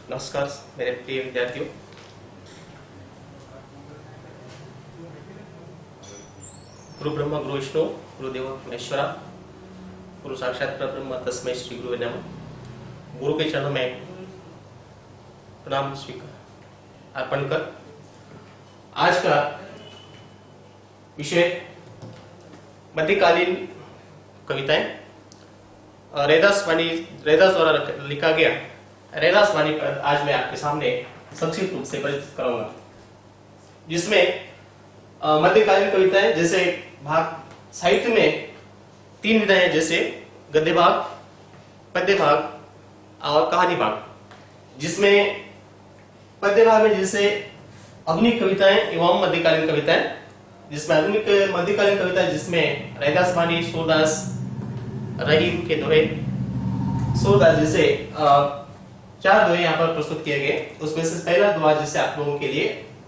नमस्कार मेरे प्रिय विद्यार्थियों। गुरु ब्रह्मा गुरु विष्णु गुरुदेव महेश्वरा गुरु साक्षात परब्रह्म तस्मै श्री गुरुवे नमः। गुरु के चरणों में प्रणाम स्वीकार अर्पण कर आज का विषय मध्यकालीन कविताएं रैदास द्वारा लिखा गया रैदास वाणी पर आज मैं आपके सामने संक्षिप्त रूप से परिचित कराऊंगा, जिसमें मध्यकालीन कविताएं जैसे भाग साहित्य में तीन विधाएं हैं, जैसे गद्य भाग, पद्य भाग और कहानी भाग। जिसमें पद्य भाग में जैसे आधुनिक कविताएं एवं मध्यकालीन कविताएं, जिसमें आधुनिक मध्यकालीन कविताएं जिसमें रैदास वाणी, सूरदास, रहीम के दोहे, सूरदास जैसे चार दोहे यहाँ पर प्रस्तुत किए गए। उसमें से पहला दोहा जिसे आप लोगों के लिए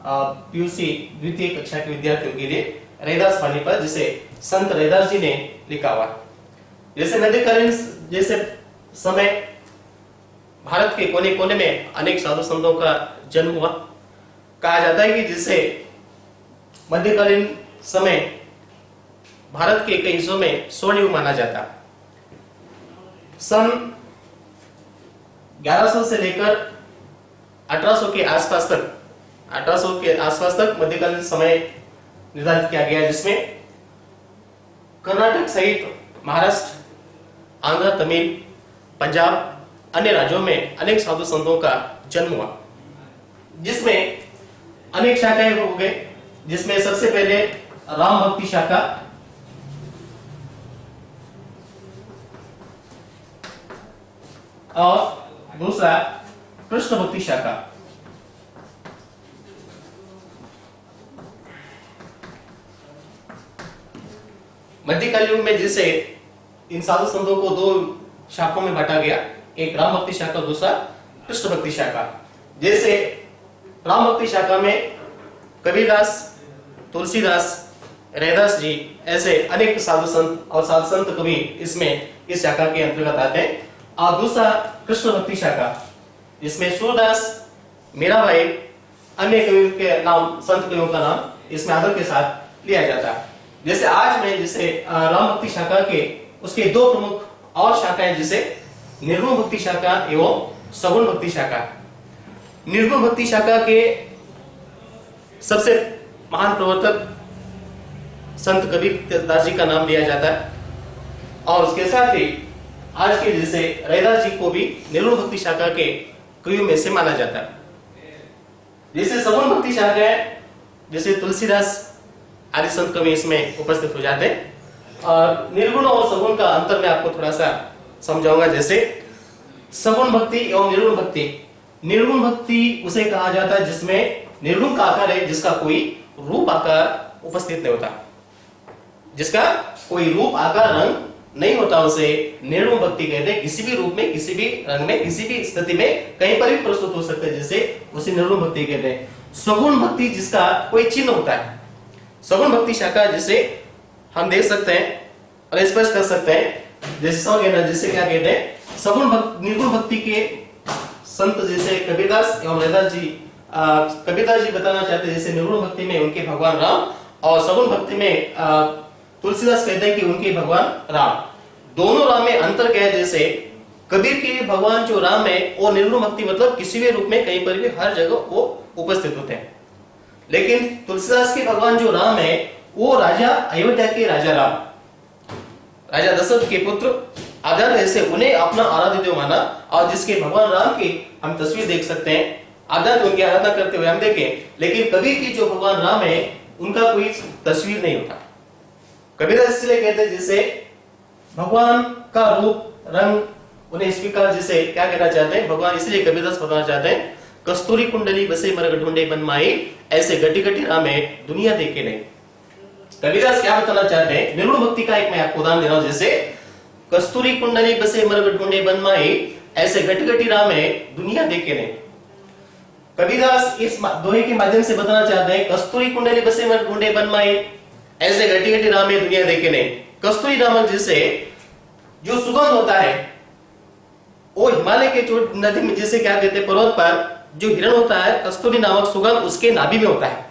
पीयूसी द्वितीय कक्षा के विद्यार्थियों के लिए रैदास वाणी पर जिसे संत रैदास जी ने लिखा हुआ। जैसे मध्यकालीन जैसे समय भारत के कोने कोने में अनेक साधु संतों का जन्म हुआ। कहा जाता है कि जिसे मध्यकालीन समय भारत के कई हिस्सों में स्वर्णिम माना जाता। सन 1100 से लेकर 1800 के आसपास तक मध्यकालीन समय निर्धारित किया गया, जिसमें कर्नाटक सहित महाराष्ट्र, आंध्र, तमिल, पंजाब, अन्य राज्यों में अनेक साधु संतों का जन्म हुआ, जिसमें अनेक शाखाएं हो गए। जिसमें सबसे पहले राम भक्ति शाखा, और दूसरा कृष्ण भक्ति शाखा। मध्यकाल युग में जिसे इन साधु संतों को दो शाखाओं में बांटा गया, एक राम भक्ति शाखा, दूसरा कृष्ण भक्ति शाखा। जैसे राम भक्ति शाखा में कबीरदास, तुलसीदास, रैदास जी ऐसे अनेक साधु संत और साधु संत कवि इसमें इस शाखा के अंतर्गत आते हैं। और दूसरा कृष्ण भक्ति शाखा, जिसमें सूरदास, मीराबाई, अन्य कवियों के नाम, संत कवियों का नाम इसमें आदर के साथ लिया जाता है। जैसे आज में जिसे राम भक्ति शाखा के उसके दो प्रमुख और शाखाएं, जिसे निर्गुण भक्ति शाखा एवं सगुण भक्ति शाखा। निर्गुण भक्ति शाखा के सबसे महान प्रवर्तक संत कबीरदास जी का नाम लिया जाता है, और उसके साथ ही आज के जैसे रैदास जी को भी निर्गुण भक्ति शाखा के कवियों में से माना जाता है। जैसे सगुण भक्ति शाखा है, जैसे तुलसीदास आदि संत कवि इसमें उपस्थित हो जाते हैं। और निर्गुण और सगुण का अंतर मैं आपको थोड़ा सा समझाऊंगा। जैसे सगुण भक्ति एवं निर्गुण भक्ति। निर्गुण भक्ति उसे कहा जाता है जिसमें निर्गुण का आकार है, जिसका कोई रूप आकार उपस्थित नहीं होता, जिसका कोई रूप आकार रंग नहीं होता, उसे निर्गुण भक्ति कहते हैं। किसी भी रूप में, किसी भी रंग में, किसी भी स्थिति में कहीं पर भी प्रस्तुत हो सकते हैं, जिसे उसे निर्गुण भक्ति कहते हैं। सगुण भक्ति जिसका कोई चिन्ह होता है। सगुण भक्ति शाखा जिसे हम देख सकते हैं और स्पष्ट कर सकते हैं, जैसे जिसे क्या कहते हैं, सगुण निर्गुण भक्ति के संत जैसे कबीरदास एवं रैदास जी। कबीरदास जी बताना चाहते हैं जैसे निर्गुण भक्ति में उनके भगवान राम, और सगुण भक्ति में तुलसीदास कहते हैं कि उनके भगवान राम। दोनों राम में अंतर क्या है? जैसे कबीर के भगवान जो राम है वो निर्गुण भक्ति मतलब किसी भी रूप में, कहीं पर भी, हर जगह वो उपस्थित होते हैं। लेकिन तुलसीदास के भगवान जो राम है वो राजा अयोध्या के राजा राम, राजा दशरथ के पुत्र आदर ऐसे उन्हें अपना आराध्य देव माना। और जिसके भगवान राम की हम तस्वीर देख सकते हैं, आदर उनकी आराधना करते हुए हम देखें। लेकिन कबीर की जो भगवान राम है उनका कोई तस्वीर नहीं होता। कबीरदास इसलिए कहते हैं जैसे भगवान का रूप रंग उन्हें स्वीकार, जिसे क्या कहना चाहते हैं भगवान, इसलिए कबीरदास बताना चाहते हैं कस्तूरी कुंडली बसे मरग ढूंढे बन माई, ऐसे गटी गटी राम है दुनिया देखे नहीं। कबीरदास क्या बताना चाहते हैं? निर्गुण भक्ति का एक मैं आपको उदाहरण दे रहा हूं। जैसे कस्तूरी कुंडली बसे मरग ढूंढे बन माई, ऐसे गटी गटी राम है दुनिया देखे नहीं। कबीरदास इस दोहे के माध्यम से बताना चाहते हैं कस्तूरी कुंडली बसे मरग ढूंढे बन माई, ऐसे घटी घटी राम है दुनिया देखे नहीं। कस्तूरी नामक जिसे जो सुगंध होता है वो हिमालय के जो नदी में जिसे क्या कहते हैं पर्वत पर जो हिरण होता है कस्तूरी नामक सुगंध उसके नाभि में होता है।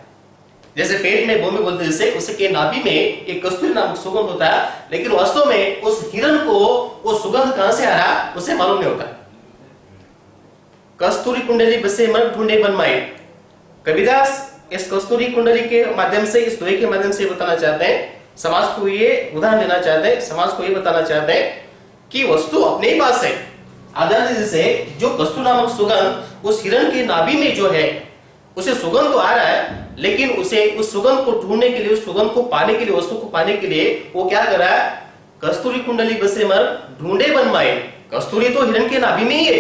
जैसे पेट में भूमि बोलते जैसे उसके नाभि में एक कस्तूरी नामक सुगंध होता है, लेकिन वास्तव में उस हिरण को वो सुगंध कहां से आ रहा उसे मालूम नहीं होता। कस्तूरी कुंडली बसे मन ढूंढे बन माए। कबीरदास इस कस्तूरी कुंडली के माध्यम से, इस दोहे के माध्यम से बताना चाहते हैं, समाज को ये उदाहरण देना चाहते हैं, समाज को ये बताना चाहते हैं कि वस्तु अपने ही पास है। आजादी से जो कस्तूरी नामक सुगंध उस हिरण के नाभि में जो है उसे सुगंध तो आ रहा है, लेकिन उसे उस सुगंध को ढूंढने के लिए, उस सुगंध को पाने के लिए, वस्तु को पाने के लिए वो क्या कर रहा है, कस्तूरी कुंडली बसे मर ढूंढे बन माए। कस्तूरी तो हिरण के नाभि में ही है,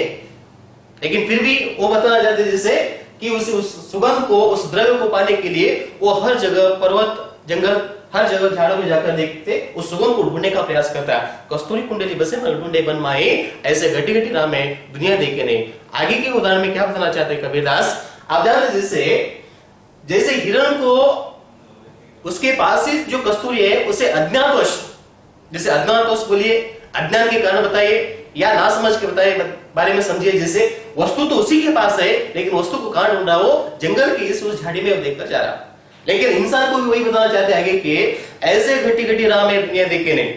लेकिन फिर भी वो बताना चाहते जैसे कि उस सुगंध को, उस द्रव्य को पाने के लिए वो हर जगह पर्वत, जंगल, हर जगह झाड़ों में जाकर देखते उस सुगंध को ढूंढने का प्रयास करता है। कस्तूरी कुंडली बसे मर ढूंढे बन माए, ऐसे घटी घटी राह में दुनिया देखे नहीं। आगे के उदाहरण में क्या बताना चाहते हैं कबीरदास, आप जानते जैसे हिरण को उसके पास से जो कस्तूरी है उसे अज्ञातवश, जैसे अज्ञातवश बोलिए, अज्ञान के कारण बताइए या ना समझ के बताइए, बारे में समझिए। जैसे वस्तु तो उसी के पास है, लेकिन वस्तु को कहां ढूंढ रहा, वो जंगल की इस उस झाड़ी में देखकर जा रहा। लेकिन इंसान को भी वही बताना चाहते हैं आगे कि ऐसे घटी घटी राह में दुनिया देखे नहीं।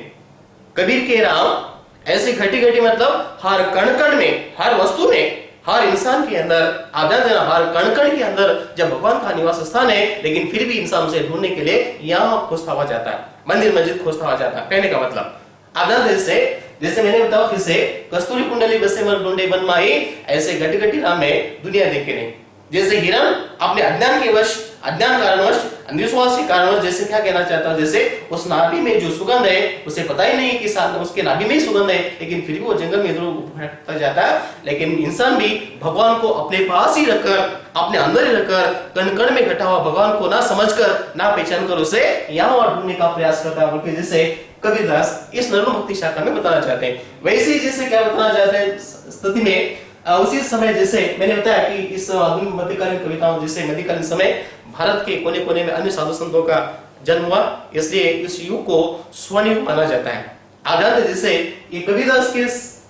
कबीर के राम ऐसे घटी घटी मतलब हर कण कण में, हर वस्तु में, हर इंसान के अंदर, हर कण कण के अंदर जब भगवान का निवास स्थान है, लेकिन फिर भी इंसान उसे ढूंढने के लिए यहाँ खोजता हुआ जाता है, मंदिर मस्जिद खोजता हुआ जाता है। कहने का मतलब आजाद से, जैसे मैंने बताया फिर से, कस्तूरी कुंडली बसे मर ढूंढे बन माई, ऐसे घटी घटी राह में दुनिया देखे नहीं। जैसे हिरण अपने अज्ञान के वश, अज्ञान कारणवश, अंधविश्वास के कारणवश, जैसे क्या कहना चाहता हूं, जैसे उस नाभि में जो सुगंध है उसे पता ही नहीं कि साथ उसके नाभि में ही सुगंध है, लेकिन फिर भी वो जंगल में इधर भटकता जाता है। लेकिन इंसान भी भगवान को अपने पास ही रखकर, अपने अंदर ही रखकर, कण कण में घटा हुआ भगवान को ना समझकर, ना पहचान कर उसे यहाँ और ढूंढने का प्रयास करता है, बल्कि जैसे कबीरदास इस नर्म भक्ति शाखा में बताना चाहते हैं। वैसे ही जैसे क्या बताना चाहते हैं स्थिति में, उसी समय जैसे मैंने बताया कि इस आधुनिक मध्यकालीन कविताओं, जैसे मध्यकालीन समय भारत के कोने कोने में अन्य साधु संतों का जन्म हुआ, इसलिए इस युग को स्वर्ण युग माना जाता है। आजाद जैसे ये कबीरदास के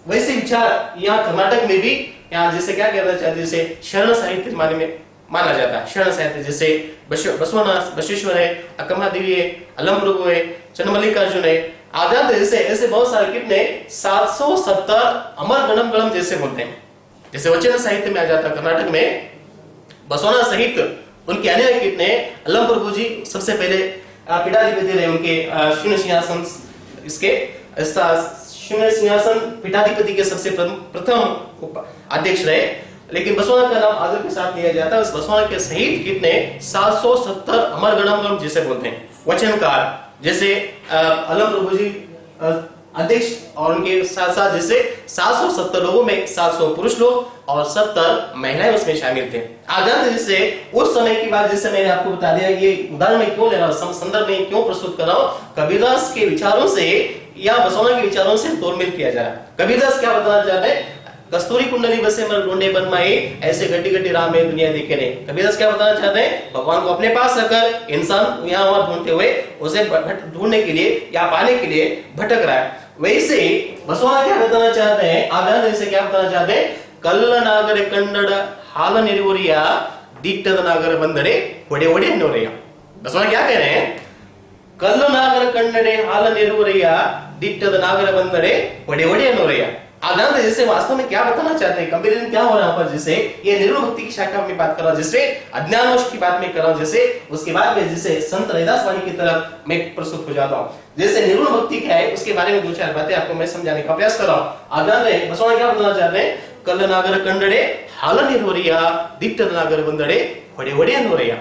वैसे विचार यहाँ कर्नाटक में भी, यहाँ जैसे क्या कहना चाहते, जैसे शरण साहित्य में माना जाता है। शरण साहित्य जैसे बसवनाथ, बसवेश्वर है, अक्कमा देवी है, अलम प्रभु है, चन्मल्लिकार्जुन है, आजाद जैसे ऐसे बहुत सारे कितने 770 अमर गणम गणम जैसे बोलते हैं। जैसे वचन साहित्य में आ जाता है कर्नाटक में बसवनाथ सहित उनके अन्य कितने, अलम प्रभु जी सबसे पहले पीठाधिपति रहे, उनके शून्य सिंहासन, इसके शून्य सिंहासन पीठाधिपति के सबसे प्रथम अध्यक्ष रहे। लेकिन बसवनाथ का नाम आदर के साथ लिया जाता है। उस बसवनाथ के सहित कितने 770 अमर गणम गणम जिसे बोलते हैं वचनकार, जैसे अलम प्रभु जी अध्यक्ष, और उनके साथ साथ जैसे 770 लोगों में 700 पुरुष लोग और 70 महिलाएं उसमें शामिल थे। आजाद जैसे उस समय की बात, जैसे मैंने आपको बता दिया, ये उदाहरण में क्यों ले रहा हूं, संदर्भ में क्यों प्रस्तुत कर रहा हूं, कबीरदास के विचारों से या बसवनाथ के विचारों से तोलमेल किया जा रहा है। कबीरदास क्या बताना चाहते हैं, कस्तूरी कुंडली बसे मर ढूंढे बन माए, ऐसे घटी घटी राह में दुनिया देखे नहीं। कबीरदास क्या बताना चाहते हैं, भगवान को अपने पास रखकर इंसान यहाँ वहां ढूंढते हुए उसे ढूंढने के लिए या पाने के लिए भटक रहा है। वैसे ही बसवनाथ क्या बताना चाहते हैं, आजाद से क्या बताना चाहते हैं, कल्ल नागर कन्नड़ हाल निर्वरिया दिट्टद नागर बंदरे वड़े वड़े नोरिया। बसवनाथ क्या कह रहे हैं, कल्ल नागर कन्नड़े हाल निर्वरिया दिट्टद नागर बंदरे वड़े वड़े नोरिया। आजाद जैसे वास्तव में क्या बताना चाहते हैं, कंपेरिजन क्या हो रहा है यहाँ पर, जैसे ये निर्गुण भक्ति की शाखा में बात कर रहा हूं, जैसे अज्ञानवश की बात में कर रहा हूं, जैसे उसके बाद में जैसे संत रैदास वाणी की तरफ मैं प्रस्तुत हो जाता हूं। जैसे निर्गुण भक्ति क्या है उसके बारे में दो चार बातें आपको मैं समझाने का प्रयास कर रहा हूं। आजाद बसवनाथ क्या बताना चाहते हैं, कल्ल नागर कंडड़े हाल निर्वरिया दिट्टद नागर बंदड़े वड़े वड़े नोरिया।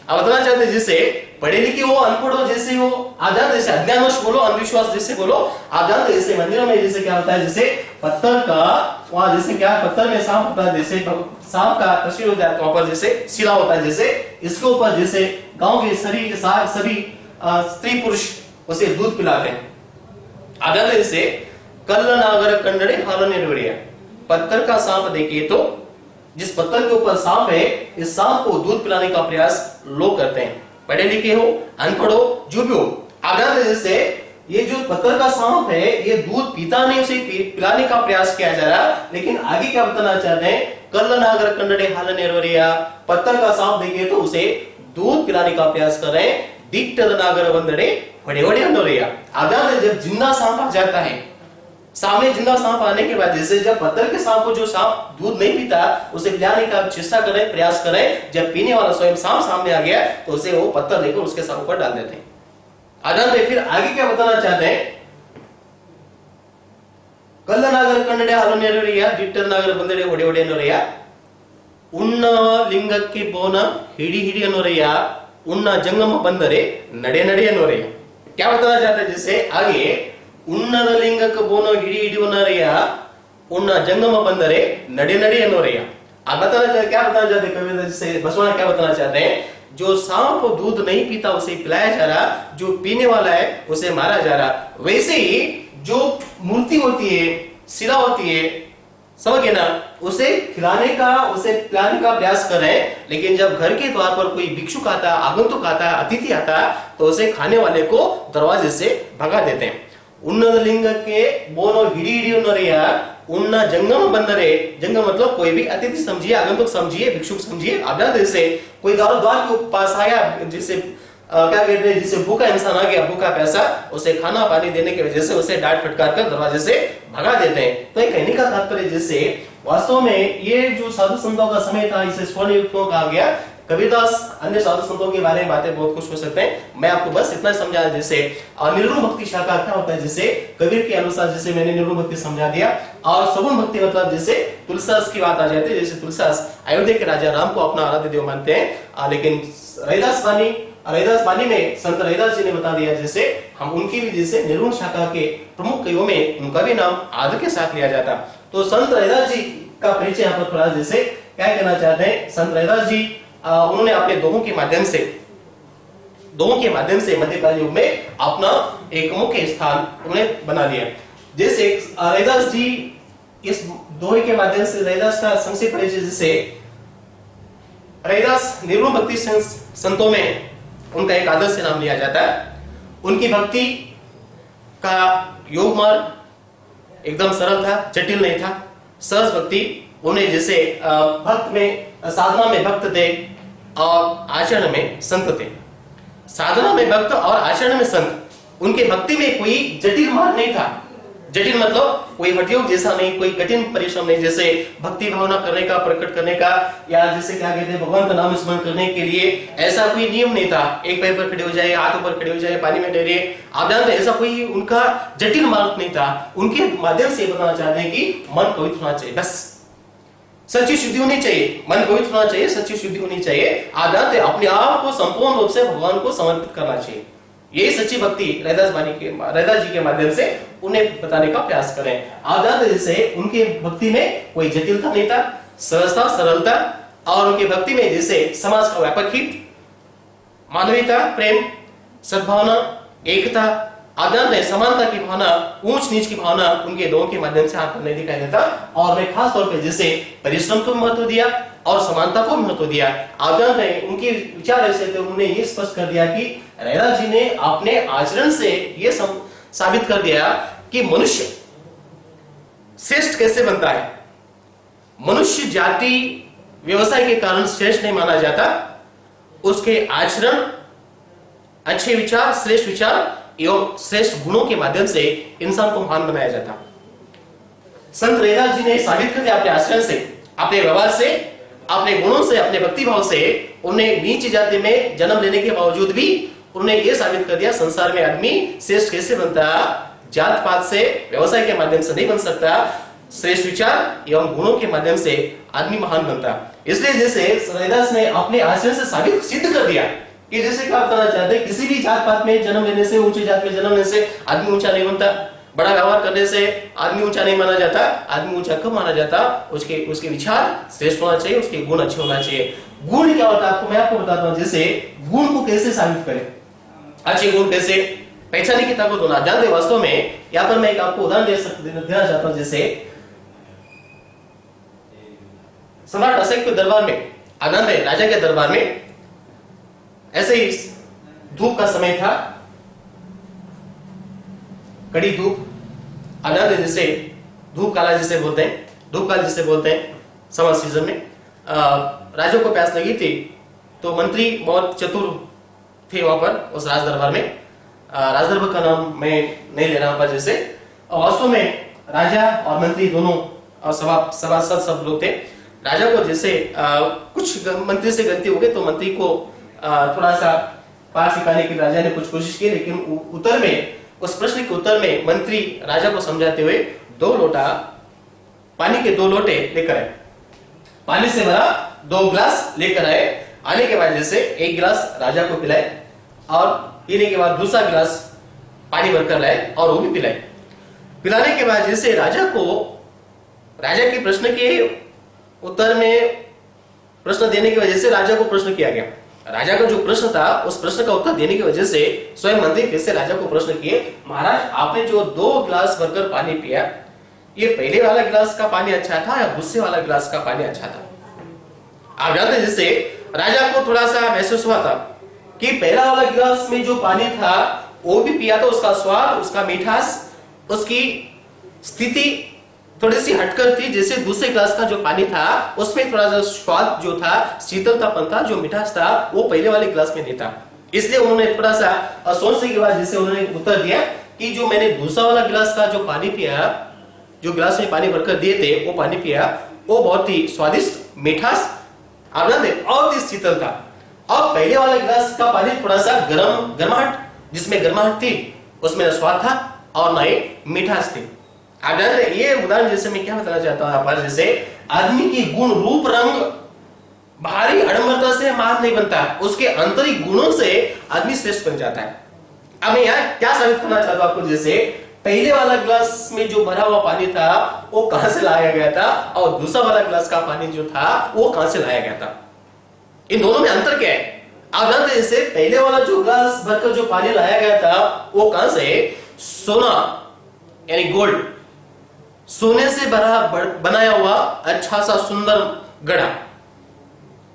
अब बताना चाहते हैं जैसे पढ़े लिखे हो, अनपढ़ हो, जैसे हो, आजाद जैसे अज्ञानवश बोलो, अंधविश्वास जैसे बोलो, आजाद जैसे मंदिरों में जैसे क्या होता है, जैसे पत्थर का वहां जैसे क्या पत्थर में सांप होता है, जैसे सांप का तस्वीर हो जाता है, वहां पर जैसे शिला होता है, जैसे इसके ऊपर जैसे गांव के सभी स्त्री पुरुष उसे दूध पिलाते हैं। आजाद जैसे कल्ल नागर कंडड़े हाल निर्वरिया, पत्थर का सांप देखिए तो जिस पत्थर के ऊपर सांप है, इस सांप को दूध पिलाने का प्रयास लोग करते हैं, पढ़े लिखे हो, अनपढ़ हो, जो भी हो। आजाद जैसे ये जो पत्थर का सांप है ये दूध पीता नहीं, उसे पिलाने का प्रयास किया जा रहा, लेकिन आगे क्या बताना चाहते हैं, कल्ल नागर कंडड़े हाल नेरोरिया, पत्थर का सांप देखिए तो उसे दूध पिलाने का प्रयास कर रहे हैं। डिक्टर नागर बंदड़े बड़े बड़े नोरिया, आधा जब जिंदा सांप आ जाता है, सामने जिंदा सांप आने के बाद जैसे जब पत्थर के सांप को जो सांप दूध नहीं पीता उसे पिलाने का चेष्टा करें, प्रयास करें, जब पीने वाला स्वयं सांप सामने आ गया तो उसे वो पत्थर लेकर उसके सांप ऊपर डाल देते हैं। फिर आगे क्या बताना चाहते हैं, कल्ल नागर कंडड़े हालो नेरोरिया, डिक्टर नागर बंदड़े ओडे ओडे नोरिया, उन्न लिंगಕ್ಕೆ ಬೋನ ಹಿಡಿ ಹಿಡಿ ಅನ್ನೋರಯ್ಯ, उन्न जंगम बंदरे नडे नडे ಅನ್ನೋರಯ್ಯ। क्या बताना चाहते हैं, जैसे आगे उन्नद लिंगಕ್ಕೆ ಬೋನ ಹಿಡಿ ಹಿಡಿ ಅನ್ನೋರಯ್ಯ, उन्न जंगम बंदरे नडे नडे ಅನ್ನೋರಯ್ಯ। अब बताना चाहते क्या बताना चाहते कवि से बसवाना क्या बताना चाहते हैं, जो सांप दूध नहीं पीता उसे पिलाया जा रहा, जो पीने वाला है उसे मारा जा रहा। वैसे ही जो मूर्ति होती है, शिला होती है, समझ गए ना, उसे खिलाने का, उसे पिलाने का प्रयास कर रहे हैं, लेकिन जब घर के द्वार पर कोई भिक्षुक आता, आगंतुक आता, अतिथि आता तो उसे खाने वाले को दरवाजे से भगा देते हैं। उन्नत लिंगಕ್ಕೆ ಬೋನೋ ಹಿಡಿ ಹಿಡಿ ಅನ್ನೋರಯ್ಯ, उन्न जंगम बंदरे, जंगम मतलब कोई भी अतिथि समझिए, आगंतुक समझिए, भिक्षुक समझिए, आप जानते हैं, कोई द्वार के पास आया, जिसे क्या कहते हैं, जिसे भूखा इंसान आ गया, भूखा प्यासा, उसे खाना पानी देने की वजह से उसे डांट फटकार कर दरवाजे से भगा देते हैं। तो ये कहने का तात्पर्य जैसे वास्तव में ये जो साधु संतों का समय था, इसे स्वर्ण युगों कहा गया। कबीरदास अन्य साधु संतों के बारे में बातें बहुत कुछ हो सकते हैं, मैं आपको बस इतना समझाया। जैसे निर्गुण भक्ति शाखा क्या होता है, जैसे कबीर के अनुसार जैसे मैंने निर्गुण भक्ति समझा दिया, और सगुण भक्ति मतलब जैसे तुलसीदास की बात आ जाती है, जैसे तुलसीदास अयोध्या के राजा राम को अपना आराध्य देव मानते हैं, लेकिन रैदास वाणी में संत रैदास जी ने बता दिया जैसे हम उनकी भी जैसे निर्गुण शाखा के प्रमुख कवियों में उनका भी नाम आदर के साथ लिया जाता। तो संत रैदास जी का परिचय यहाँ पर थोड़ा जैसे क्या कहना चाहते हैं, संत रैदास जी उन्होंने अपने दोहों के माध्यम से मध्यकाल युग में अपना एक मुख्य स्थान उन्होंने बना लिया। जैसे रैदास जी, इस दोहे के माध्यम से रैदास का संक्षिप्त परिचय, जैसे रैदास निर्गुण भक्ति संतों में उनका एक आदर्श से नाम लिया जाता है। उनकी भक्ति का योग मार्ग एकदम सरल था, जटिल नहीं था, सहज भक्ति। उन्हें जैसे भक्त में, साधना में भक्त थे और आचरण में संत थे। साधना में भक्त और आचरण में संत। उनके भक्ति में कोई जटिल मार्ग नहीं था। जटिल मतलब कोई हठयोग जैसा नहीं, कोई कठिन परिश्रम नहीं, जैसे भक्ति भावना करने का, प्रकट करने का, या जैसे क्या कहते हैं भगवान का नाम स्मरण करने के लिए ऐसा कोई नियम नहीं था, एक पैर पर खड़े हो जाए, हाथ ऊपर खड़े हो जाए, पानी में डरिए, आप जानते हैं, ऐसा कोई उनका जटिल मार्ग नहीं था। उनके माध्यम से बताना चाहते हैं कि मन पवित्र होना चाहिए, बस सच्ची शुद्धि होनी चाहिए, मन पवित्र होना चाहिए, सच्ची शुद्धि होनी चाहिए। आप जानते हैं अपने आप को संपूर्ण रूप से भगवान को समर्पित करना चाहिए। यही सच्ची भक्ति रैदास जी के माध्यम से उन्हें बताने का प्रयास करें। आप जानते जैसे उनकी भक्ति में कोई जटिलता नहीं था, सहजता, सरलता, और उनकी भक्ति में जैसे समाज का व्यापक हित, मानवीयता, प्रेम, सद्भावना, एकता, आप जानते हैं समानता की भावना, ऊंच नीच की भावना उनके दोनों के माध्यम से आपको नहीं दिखाई देता। और मैं खास तौर पे जैसे परिश्रम को महत्व दिया और समानता को महत्व दिया। आप जानते हैं उनके विचार ऐसे थे, उन्होंने ये स्पष्ट कर दिया कि रैदास जी ने अपने आचरण से ये साबित कर दिया कि मनुष्य श्रेष्ठ कैसे बनता है। मनुष्य जाति व्यवसाय के कारण श्रेष्ठ नहीं माना जाता, उसके आचरण, अच्छे विचार, श्रेष्ठ विचार एवं श्रेष्ठ गुणों के माध्यम से इंसान को महान बनाया जाता। संत रैदास जी ने साबित कर दिया अपने आचरण से, अपने व्यवहार से, अपने गुणों से, अपने भक्ति भाव से। उन्हें नीच जाति में जन्म लेने के बावजूद भी उन्हें यह साबित कर दिया संसार में आदमी श्रेष्ठ कैसे बनता, जात पात से, व्यवसाय के माध्यम से नहीं बन सकता, श्रेष्ठ विचार एवं गुणों के माध्यम से आदमी महान बनता। इसलिए जैसे रैदास ने अपने आचरण से साबित सिद्ध कर दिया कि जैसे क्या बताना चाहते हैं, किसी भी जात पात में जन्म लेने से, ऊंची जात में जन्म लेने से आदमी ऊंचा नहीं बनता, बड़ा व्यवहार करने से आदमी ऊंचा नहीं माना जाता। आदमी ऊंचा कब माना जाता, उसके विचार श्रेष्ठ होना चाहिए, उसके गुण अच्छे होना चाहिए। गुण क्या होता है आपको मैं आपको बताता हूं, जैसे गुण को कैसे साबित करें, अच्छे गुण कैसे पहचाने की ताकत होना। जानते वास्तव में यहाँ पर मैं एक आपको उदाहरण देना चाहता हूं। जैसे सम्राट अशोक के दरबार में, आनंद है राजा के दरबार में, ऐसे ही धूप का समय था, कड़ी धूप, अनंत जिसे धूप काला जिसे बोलते हैं, धूप काल जिसे बोलते हैं, समर सीजन में राजा को प्यास लगी थी, तो मंत्री बहुत चतुर थे वहां पर उस राज दरबार में। राजदरबार का नाम मैं नहीं ले रहा हूं जैसे, वास्तव में राजा और मंत्री दोनों और सभासद सब लोग थे। राजा को जैसे कुछ मंत्री से गलती हो गई तो मंत्री को थोड़ा सा पार सिखाने की राजा ने कुछ कोशिश की, लेकिन उत्तर में, उस प्रश्न के उत्तर में मंत्री राजा को समझाते हुए 2 लोटा पानी के 2 लोटे लेकर आए, पानी से भरा 2 गिलास लेकर आए। आने के बाद जैसे 1 गिलास राजा को पिलाए और पीने के बाद दूसरा गिलास पानी भरकर लाए और वो भी पिलाए। पिलाने के बाद जैसे राजा के प्रश्न के उत्तर में प्रश्न देने की वजह से राजा को प्रश्न किया गया। राजा का जो प्रश्न था उस प्रश्न का उत्तर देने की वजह से स्वयं मंत्री फिर से राजा को प्रश्न किए, महाराज आपने जो 2 गिलास भरकर पानी पिया, ये पहले वाला गिलास का पानी अच्छा था या दूसरे वाला गिलास का पानी अच्छा था? आप जानते हैं जैसे राजा को थोड़ा सा महसूस हुआ था कि पहला वाला गिलास में जो पानी था वो भी पिया था, उसका स्वाद, उसका मिठास, उसकी स्थिति थोड़ी सी हटकर थी। जैसे दूसरे गिलास का जो पानी था उसमें थोड़ा सा स्वाद जो था, शीतलतापन था, जो मिठास था, वो पहले वाले गिलास में नहीं था। इसलिए उन्होंने थोड़ा सा सोचने के बाद जैसे उन्होंने उत्तर दिया कि जो मैंने दूसरा वाला गिलास का जो पानी पिया, जो गिलास में पानी भरकर दिए थे वो पानी पिया, वो बहुत ही स्वादिष्ट, मिठास, आनंद और ही शीतल था। और पहले वाले गिलास का पानी थोड़ा सा गर्माहट, जिसमें गर्माहट थी, उसमें स्वाद था और ना ही मिठास थी। आप जानते हैं ये उदाहरण जैसे मैं क्या बताना चाहता हूं यहाँ पर, जैसे आदमी की गुण, रूप, रंग बाहरी आडंबरता से महान नहीं बनता, उसके आंतरिक गुणों से आदमी श्रेष्ठ बन जाता है। अब मैं यहाँ क्या साबित करना चाहता हूं आपको, जैसे पहले वाला गिलास में जो भरा हुआ पानी था वो कहां से लाया गया था और दूसरा वाला गिलास का पानी जो था वो कहां से लाया गया था, इन दोनों में अंतर क्या है? आप जानते हैं जैसे पहले वाला जो गिलास भरकर जो पानी लाया गया था वो कहां से? सोना यानी गोल्ड, सोने से बनाया हुआ अच्छा सा सुंदर घड़ा,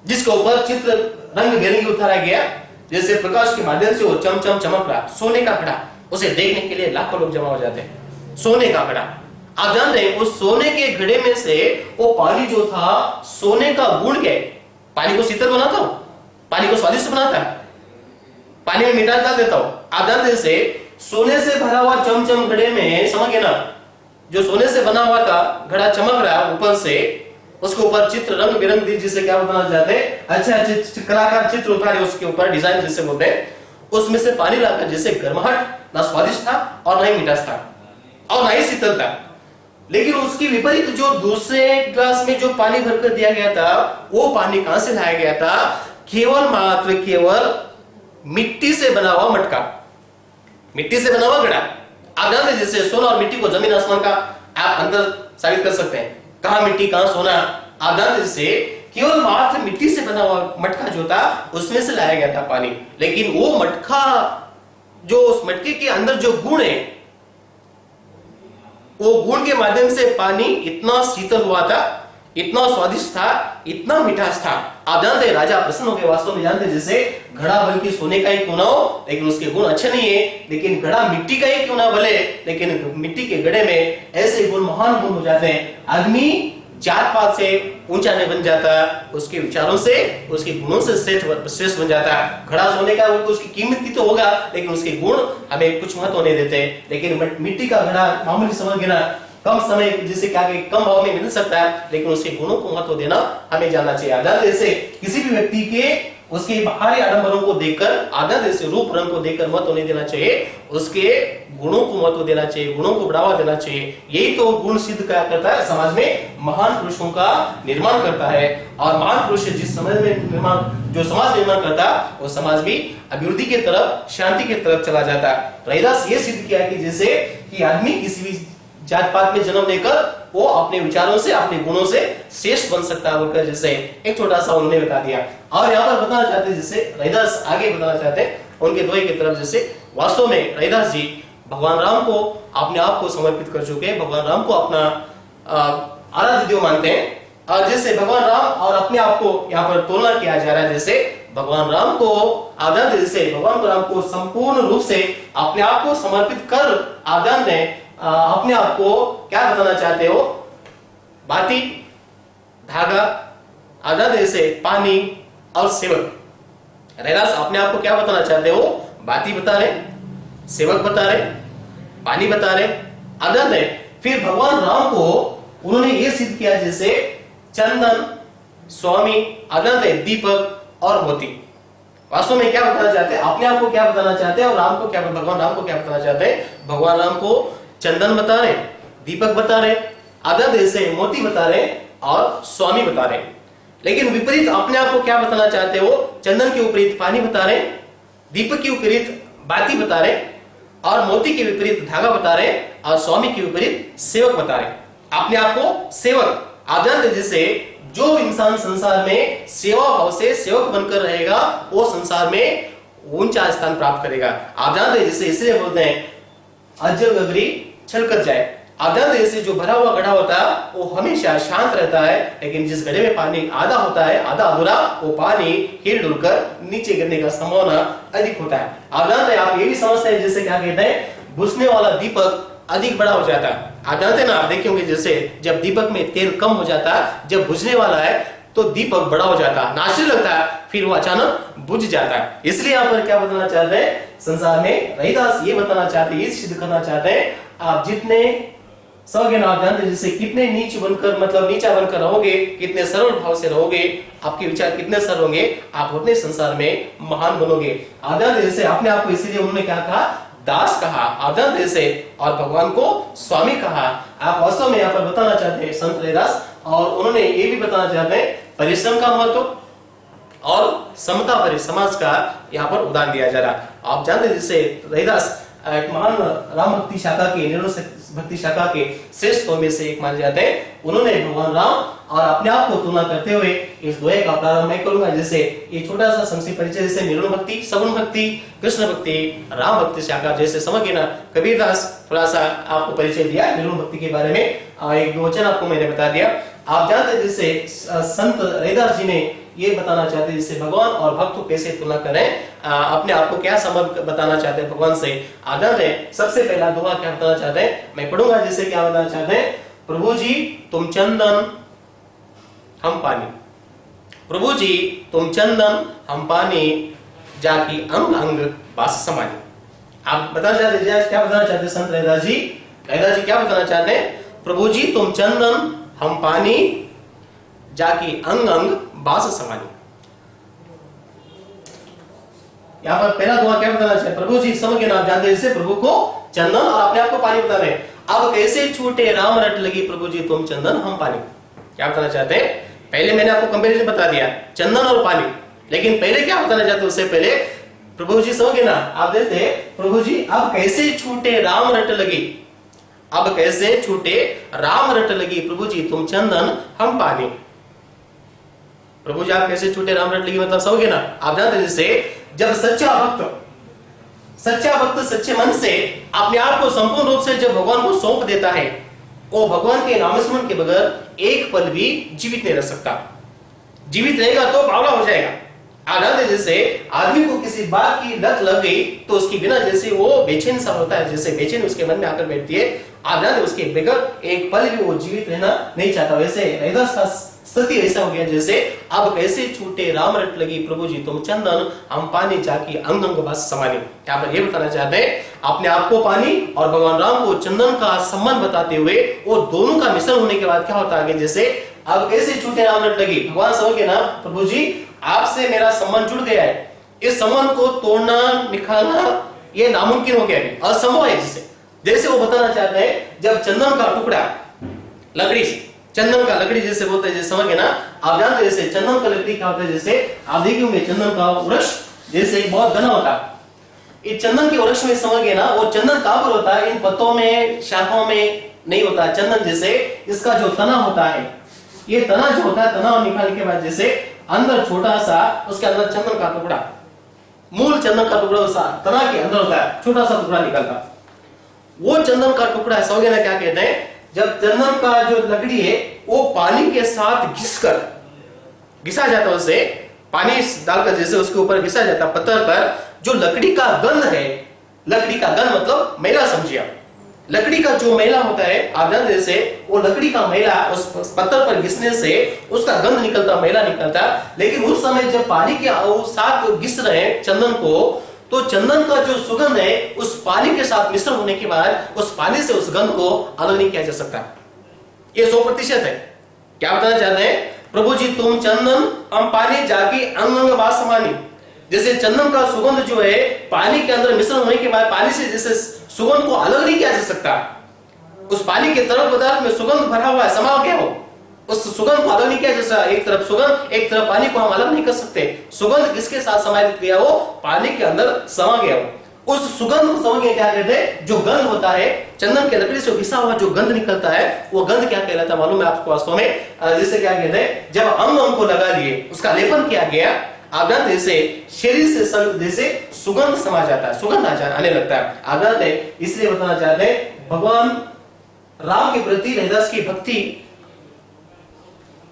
जिसके ऊपर चित्र रंग बिरंगी उतारा गया, जैसे प्रकाश के माध्यम से वो चमचम चमक रहा, सोने का घड़ा, उसे देखने के लिए लाखों लोग जमा हो जाते हैं। सोने का घड़ा, आप जानते हैं उस सोने के घड़े में से वो पानी जो था, सोने का गुण क्या है? पानी को शीतल बनाता हूं, पानी को स्वादिष्ट बनाता है, पानी में मिठास डाल देता हूं। आप जानते हैं सोने से भरा हुआ चमचम घड़े में, समझ गए ना, जो सोने से बना हुआ था घड़ा चमक रहा है ऊपर से, उसके ऊपर चित्र रंग बिरंगी, जिसे क्या बताना चाहते हैं, अच्छे कलाकार चित्र उतारे उसके ऊपर, डिजाइन जिसे बोलते हैं, उसमें से पानी लाकर जैसे गर्माहट, ना स्वादिष्ट था और ना ही मिठास था और ना ही शीतल था। लेकिन उसकी विपरीत जो दूसरे ग्लास में जो पानी भरकर दिया गया था वो पानी कहां से लाया गया था? केवल मिट्टी से बना हुआ मटका, मिट्टी से बना हुआ घड़ा। आप जानते हैं जैसे सोना और मिट्टी को जमीन आसमान का आप अंदर साबित कर सकते हैं, कहां मिट्टी कहां सोना। आप जानते जैसे केवल मात्र मिट्टी से बना हुआ मटका जो था उसमें से लाया गया था पानी, लेकिन वो मटका, जो उस मटके के अंदर जो गुण है, वो गुण के माध्यम से पानी इतना शीतल हुआ था, इतना स्वादिष्ट था, इतना मिठास था। आप जानते हैं राजा प्रसन्न हो गए, वास्तव में जानते हैं जैसे घड़ा बल्कि सोने का ही क्यों ना हो, लेकिन उसके गुण अच्छे नहीं है, लेकिन घड़ा मिट्टी का ही क्यों ना भले, लेकिन मिट्टी के घड़े में ऐसे गुण, महान गुण हो जाते हैं। आदमी जात पात से ऊंचा नहीं बन जाता, उसके विचारों से, उसके गुणों से श्रेष्ठ बन जाता है। घड़ा सोने का तो उसकी कीमत की तो होगा, लेकिन उसके गुण हमें कुछ महत्व नहीं देते। लेकिन मिट्टी का घड़ा मामूली समझ के ना, कम समय जिसे क्या कम भाव में मिल सकता है, लेकिन उसके गुणों को महत्व देना हमें जानना चाहिए। आदत जैसे किसी भी व्यक्ति के उसके बाहरी आडंबरों को देखकर, आदत जैसे रूप रंग को देखकर महत्व नहीं देना चाहिए, उसके गुणों को महत्व देना चाहिए, गुणों को बढ़ावा देना चाहिए। यही तो गुण सिद्ध क्या करता है, समाज में महान पुरुषों का निर्माण करता है। और महान पुरुष जिस समाज में जो समाज निर्माण करता है वो समाज भी अभिवृद्धि की तरफ, शांति की तरफ चला जाता है। रैदास ये सिद्ध किया कि जैसे कि आदमी किसी भी जात पात में जन्म लेकर वो अपने विचारों से, अपने गुणों से श्रेष्ठ बन सकता है बोलकर जैसे एक छोटा सा उन्होंने बता दिया। और यहाँ पर बताना चाहते हैं जैसे रैदास आगे बताना चाहते हैं उनके दोहे की तरफ, जैसे वास्तव में रैदास जी भगवान राम को अपने आप को समर्पित कर चुके हैं, भगवान राम को अपना आराध्य देव मानते हैं। और जैसे भगवान राम और अपने आप को यहाँ पर तुलना किया जा रहा है, जैसे भगवान राम को आदान देने से, भगवान राम को संपूर्ण रूप से अपने आप को समर्पित कर आदान ने अपने आप को क्या बताना चाहते हो? बाती, धागा, आदान देने से पानी और सेवक। रैदास अपने आप को क्या बताना चाहते हो? बाती बता रहे, सेवक बता रहे, पानी बता रहे, आदान है। फिर भगवान राम को उन्होंने ये सिद्ध किया जैसे चंदन, स्वामी, आदान है, दीपक और मोती। वास्तव में क्या बताना चाहते हैं? अपने आप को क्या बताना चाहते हैं और राम को क्या, भगवान राम को क्या बताना चाहते हैं? भगवान राम को चंदन बता रहे, दीपक बता रहे, आदान से मोती बता रहे और स्वामी बता रहे। लेकिन विपरीत अपने आप को क्या बताना चाहते हो? चंदन के विपरीत पानी बता रहे, दीपक के विपरीत बाती बता रहे और मोती के विपरीत धागा बता रहे और स्वामी के विपरीत सेवक बता रहे। अपने आप को सेवक, आदान जैसे जो इंसान संसार में सेवा भाव से सेवक बनकर रहेगा वो संसार में ऊंचा स्थान प्राप्त करेगा। आदान जैसे इसलिए बोलते हैं अजर गगरी छलकर जाए। आदान जैसे जो भरा हुआ घड़ा होता है वो हमेशा शांत रहता है, लेकिन जिस घड़े में पानी आधा होता है, आधा अधूरा, वो पानी हिल डुल कर नीचे गिरने का संभावना अधिक होता है। आदान आप ये भी समझते हैं जैसे क्या कहते हैं, बुझने वाला दीपक अधिक बड़ा हो जाता है। आप जानते हैं ना, आप देखे होंगे जैसे जब दीपक में तेल कम हो जाता है, जब बुझने वाला है तो दीपक बड़ा हो जाता है, नाचने लगता है, फिर वो अचानक बुझ जाता है। इसलिए यहाँ पर क्या बताना चाहते हैं? संसार में रैदास ये बताना चाहते हैं, ये सिद्ध करना चाहते हैं, आप जितने सौज्ञान आप जानते हैं जैसे कितने नीच बनकर, मतलब नीचा बनकर रहोगे, कितने सरल भाव से रहोगे, आपके विचार कितने सरल होंगे, आप उतने संसार में महान बनोगे। आदान जैसे अपने आप को इसीलिए उन्होंने क्या कहा? दास कहा, आदान जैसे, और भगवान को स्वामी कहा। आप वास्तव में यहाँ पर बताना चाहते हैं संत रैदास, और उन्होंने ये भी बताना चाहते हैं परिश्रम का महत्व और समता पर समाज का यहाँ पर उदाहरण दिया जा रहा है। आप जानते हैं जैसे रैदास एक महान राम भक्ति शाखा के, निर्णय भक्ति शाखा के श्रेष्ठ में से एक माने जाते हैं। उन्होंने भगवान राम और अपने आप को तुलना करते हुए इस दोहे का प्रारंभ मैं करूंगा। जैसे ये छोटा सा संक्षिप्त परिचय, जैसे निर्णय भक्ति, सगुण भक्ति, कृष्ण भक्ति, राम भक्ति शाखा, जैसे समझिए ना, कबीरदास थोड़ा सा आपको परिचय दिया निर्णय भक्ति के बारे में, एक दो वचन आपको मैंने बता दिया। आप जानते हैं जैसे संत रैदास जी ने ये बताना चाहते हैं जैसे भगवान और भक्त को कैसे तुलना करें, अपने आप को क्या संबंध बताना चाहते हैं भगवान से। आदर है, सबसे पहला दोहा क्या बताना चाहते हैं मैं पढ़ूंगा, जैसे क्या बताना चाहते हैं, प्रभु जी तुम चंदन हम पानी, प्रभु जी तुम चंदन हम पानी, जाकी अंग अंग बास समानी। आप बताना चाहते हैं क्या बताना चाहते हैं संत रैदास जी? रैदास जी क्या बताना चाहते हैं? प्रभु जी तुम चंदन हम पानी, जाकी अंग अंग बास समानी। यहाँ पर पहला दुआ क्या बताना चाहिए? प्रभु जी समझ के नाम जानते हैं, प्रभु को चंदन और अपने आप को पानी बता रहे। अब कैसे छूटे राम रट लगी, प्रभु जी तुम चंदन हम पानी। क्या बताना चाहते हैं? पहले मैंने आपको कंपैरिजन बता दिया चंदन और पानी, लेकिन पहले क्या बताना चाहते हैं उससे पहले? प्रभु जी समझ के ना, आप देखते प्रभु जी अब कैसे छूटे राम रट लगी, अब कैसे छूटे राम रट लगी, प्रभु जी तुम चंदन हम पानी। प्रभु जी आप कैसे छूटे राम रट लगी, मतलब समझे ना? आप जानते हैं जैसे जब सच्चा भक्त सच्चे मन से अपने आप को संपूर्ण रूप से जब भगवान को सौंप देता है, वो भगवान के नामस्मरण के बगैर एक पल भी जीवित नहीं रह सकता। जीवित रहेगा तो बावला हो जाएगा। आनंद जैसे आदमी को किसी बात की लत लग गई तो उसकी बिना जैसे वो बेचैन सा होता है, जैसे बेचैन उसके मन में आकर बैठती है, आनंद उसके बगैर एक पल भी वो जीवित रहना नहीं चाहता। वैसे रैदास का स्थिति ऐसा हो गया जैसे अब कैसे छूटे राम रट लगी, प्रभु जी तुम चंदन हम पानी, जाकी अंग अंग बस समानी। यहाँ पर ये बताना चाहते हैं अपने आप को पानी और भगवान राम को चंदन का संबंध बताते हुए वो दोनों का मिश्रण होने के बाद क्या होता है, जैसे अब कैसे छूटे राम रट लगी, भगवान समझ के ना, प्रभु जी आपसे मेरा संबंध जुड़ गया है, इस संबंध को तोड़ना निकालना ये नामुमकिन हो गया है, असंभव है। जैसे वो बताना चाहते हैं जब चंदन का टुकड़ा लकड़ी से, चंदन का लकड़ी जैसे बोलते हैं, जैसे समझ गए ना, आप जानते हैं जैसे चंदन का लकड़ी क्या होता है, जैसे आप देखे होंगे चंदन का वृक्ष जैसे बहुत घना होता है। इस चंदन के वृक्ष में समझ गए ना, वो चंदन कहां पर होता है, इन पत्तों में शाखाओं में नहीं होता है। चंदन जैसे इसका जो तना होता है, ये तना जो होता है, तना निकालने के बाद जैसे अंदर छोटा सा उसके अंदर चंदन का टुकड़ा, मूल चंदन का टुकड़ा उस तना के अंदर होता है, छोटा सा टुकड़ा निकलता, वो चंदन का टुकड़ा है। समझ ना क्या कहते हैं, जब चंदन का जो लकड़ी है वो पानी के साथ घिसा जाता है, उससे पानी डालकर जैसे उसके ऊपर घिसा जाता पत्थर पर, जो लकड़ी का गंध है, लकड़ी का गंध मतलब मैला समझिए आप, लकड़ी का जो मैला होता है आप जानते जैसे वो लकड़ी का मैला उस पत्थर पर घिसने से उसका गंध निकलता, मैला निकलता। लेकिन उस समय जब पानी के साथ घिस रहे हैं चंदन को, तो चंदन का जो सुगंध है उस पानी के साथ मिश्रण होने के बाद उस पानी से उस गंध को अलग नहीं किया जा सकता। ये 100% है। क्या बताना चाहते हैं? प्रभु जी तुम चंदन हम पानी जाके अंग अंग वास समानी, जैसे चंदन का सुगंध जो है पानी के अंदर मिश्रण होने के बाद पानी से जैसे सुगंध को अलग नहीं किया जा सकता, उस पानी के तरल पदार्थ में सुगंध भरा हुआ है, समा गया हो, उस सुगंध को अलग नहीं किया जा सकता। एक तरफ सुगंध, एक तरफ पानी को हम अलग नहीं कर सकते। सुगंध किसके साथ समाहित गया हो? पानी के अंदर समा गया हो। उस सुगंध को समझ के क्या कहते हैं? जो गंध होता है चंदन के लकड़ी से घिसा हुआ जो गंध निकलता है वो गंध क्या कहलाता है मालूम है आपको? वास्तव में जिसे क्या कहते हैं, जब अंग अंग को लगा लिए, उसका लेपन किया गया, आप जानते जैसे शरीर से जैसे सुगंध समा जाता है, सुगंध आने लगता है। आप जानते इसलिए बताना चाहते हैं भगवान राम के प्रति रैदास की भक्ति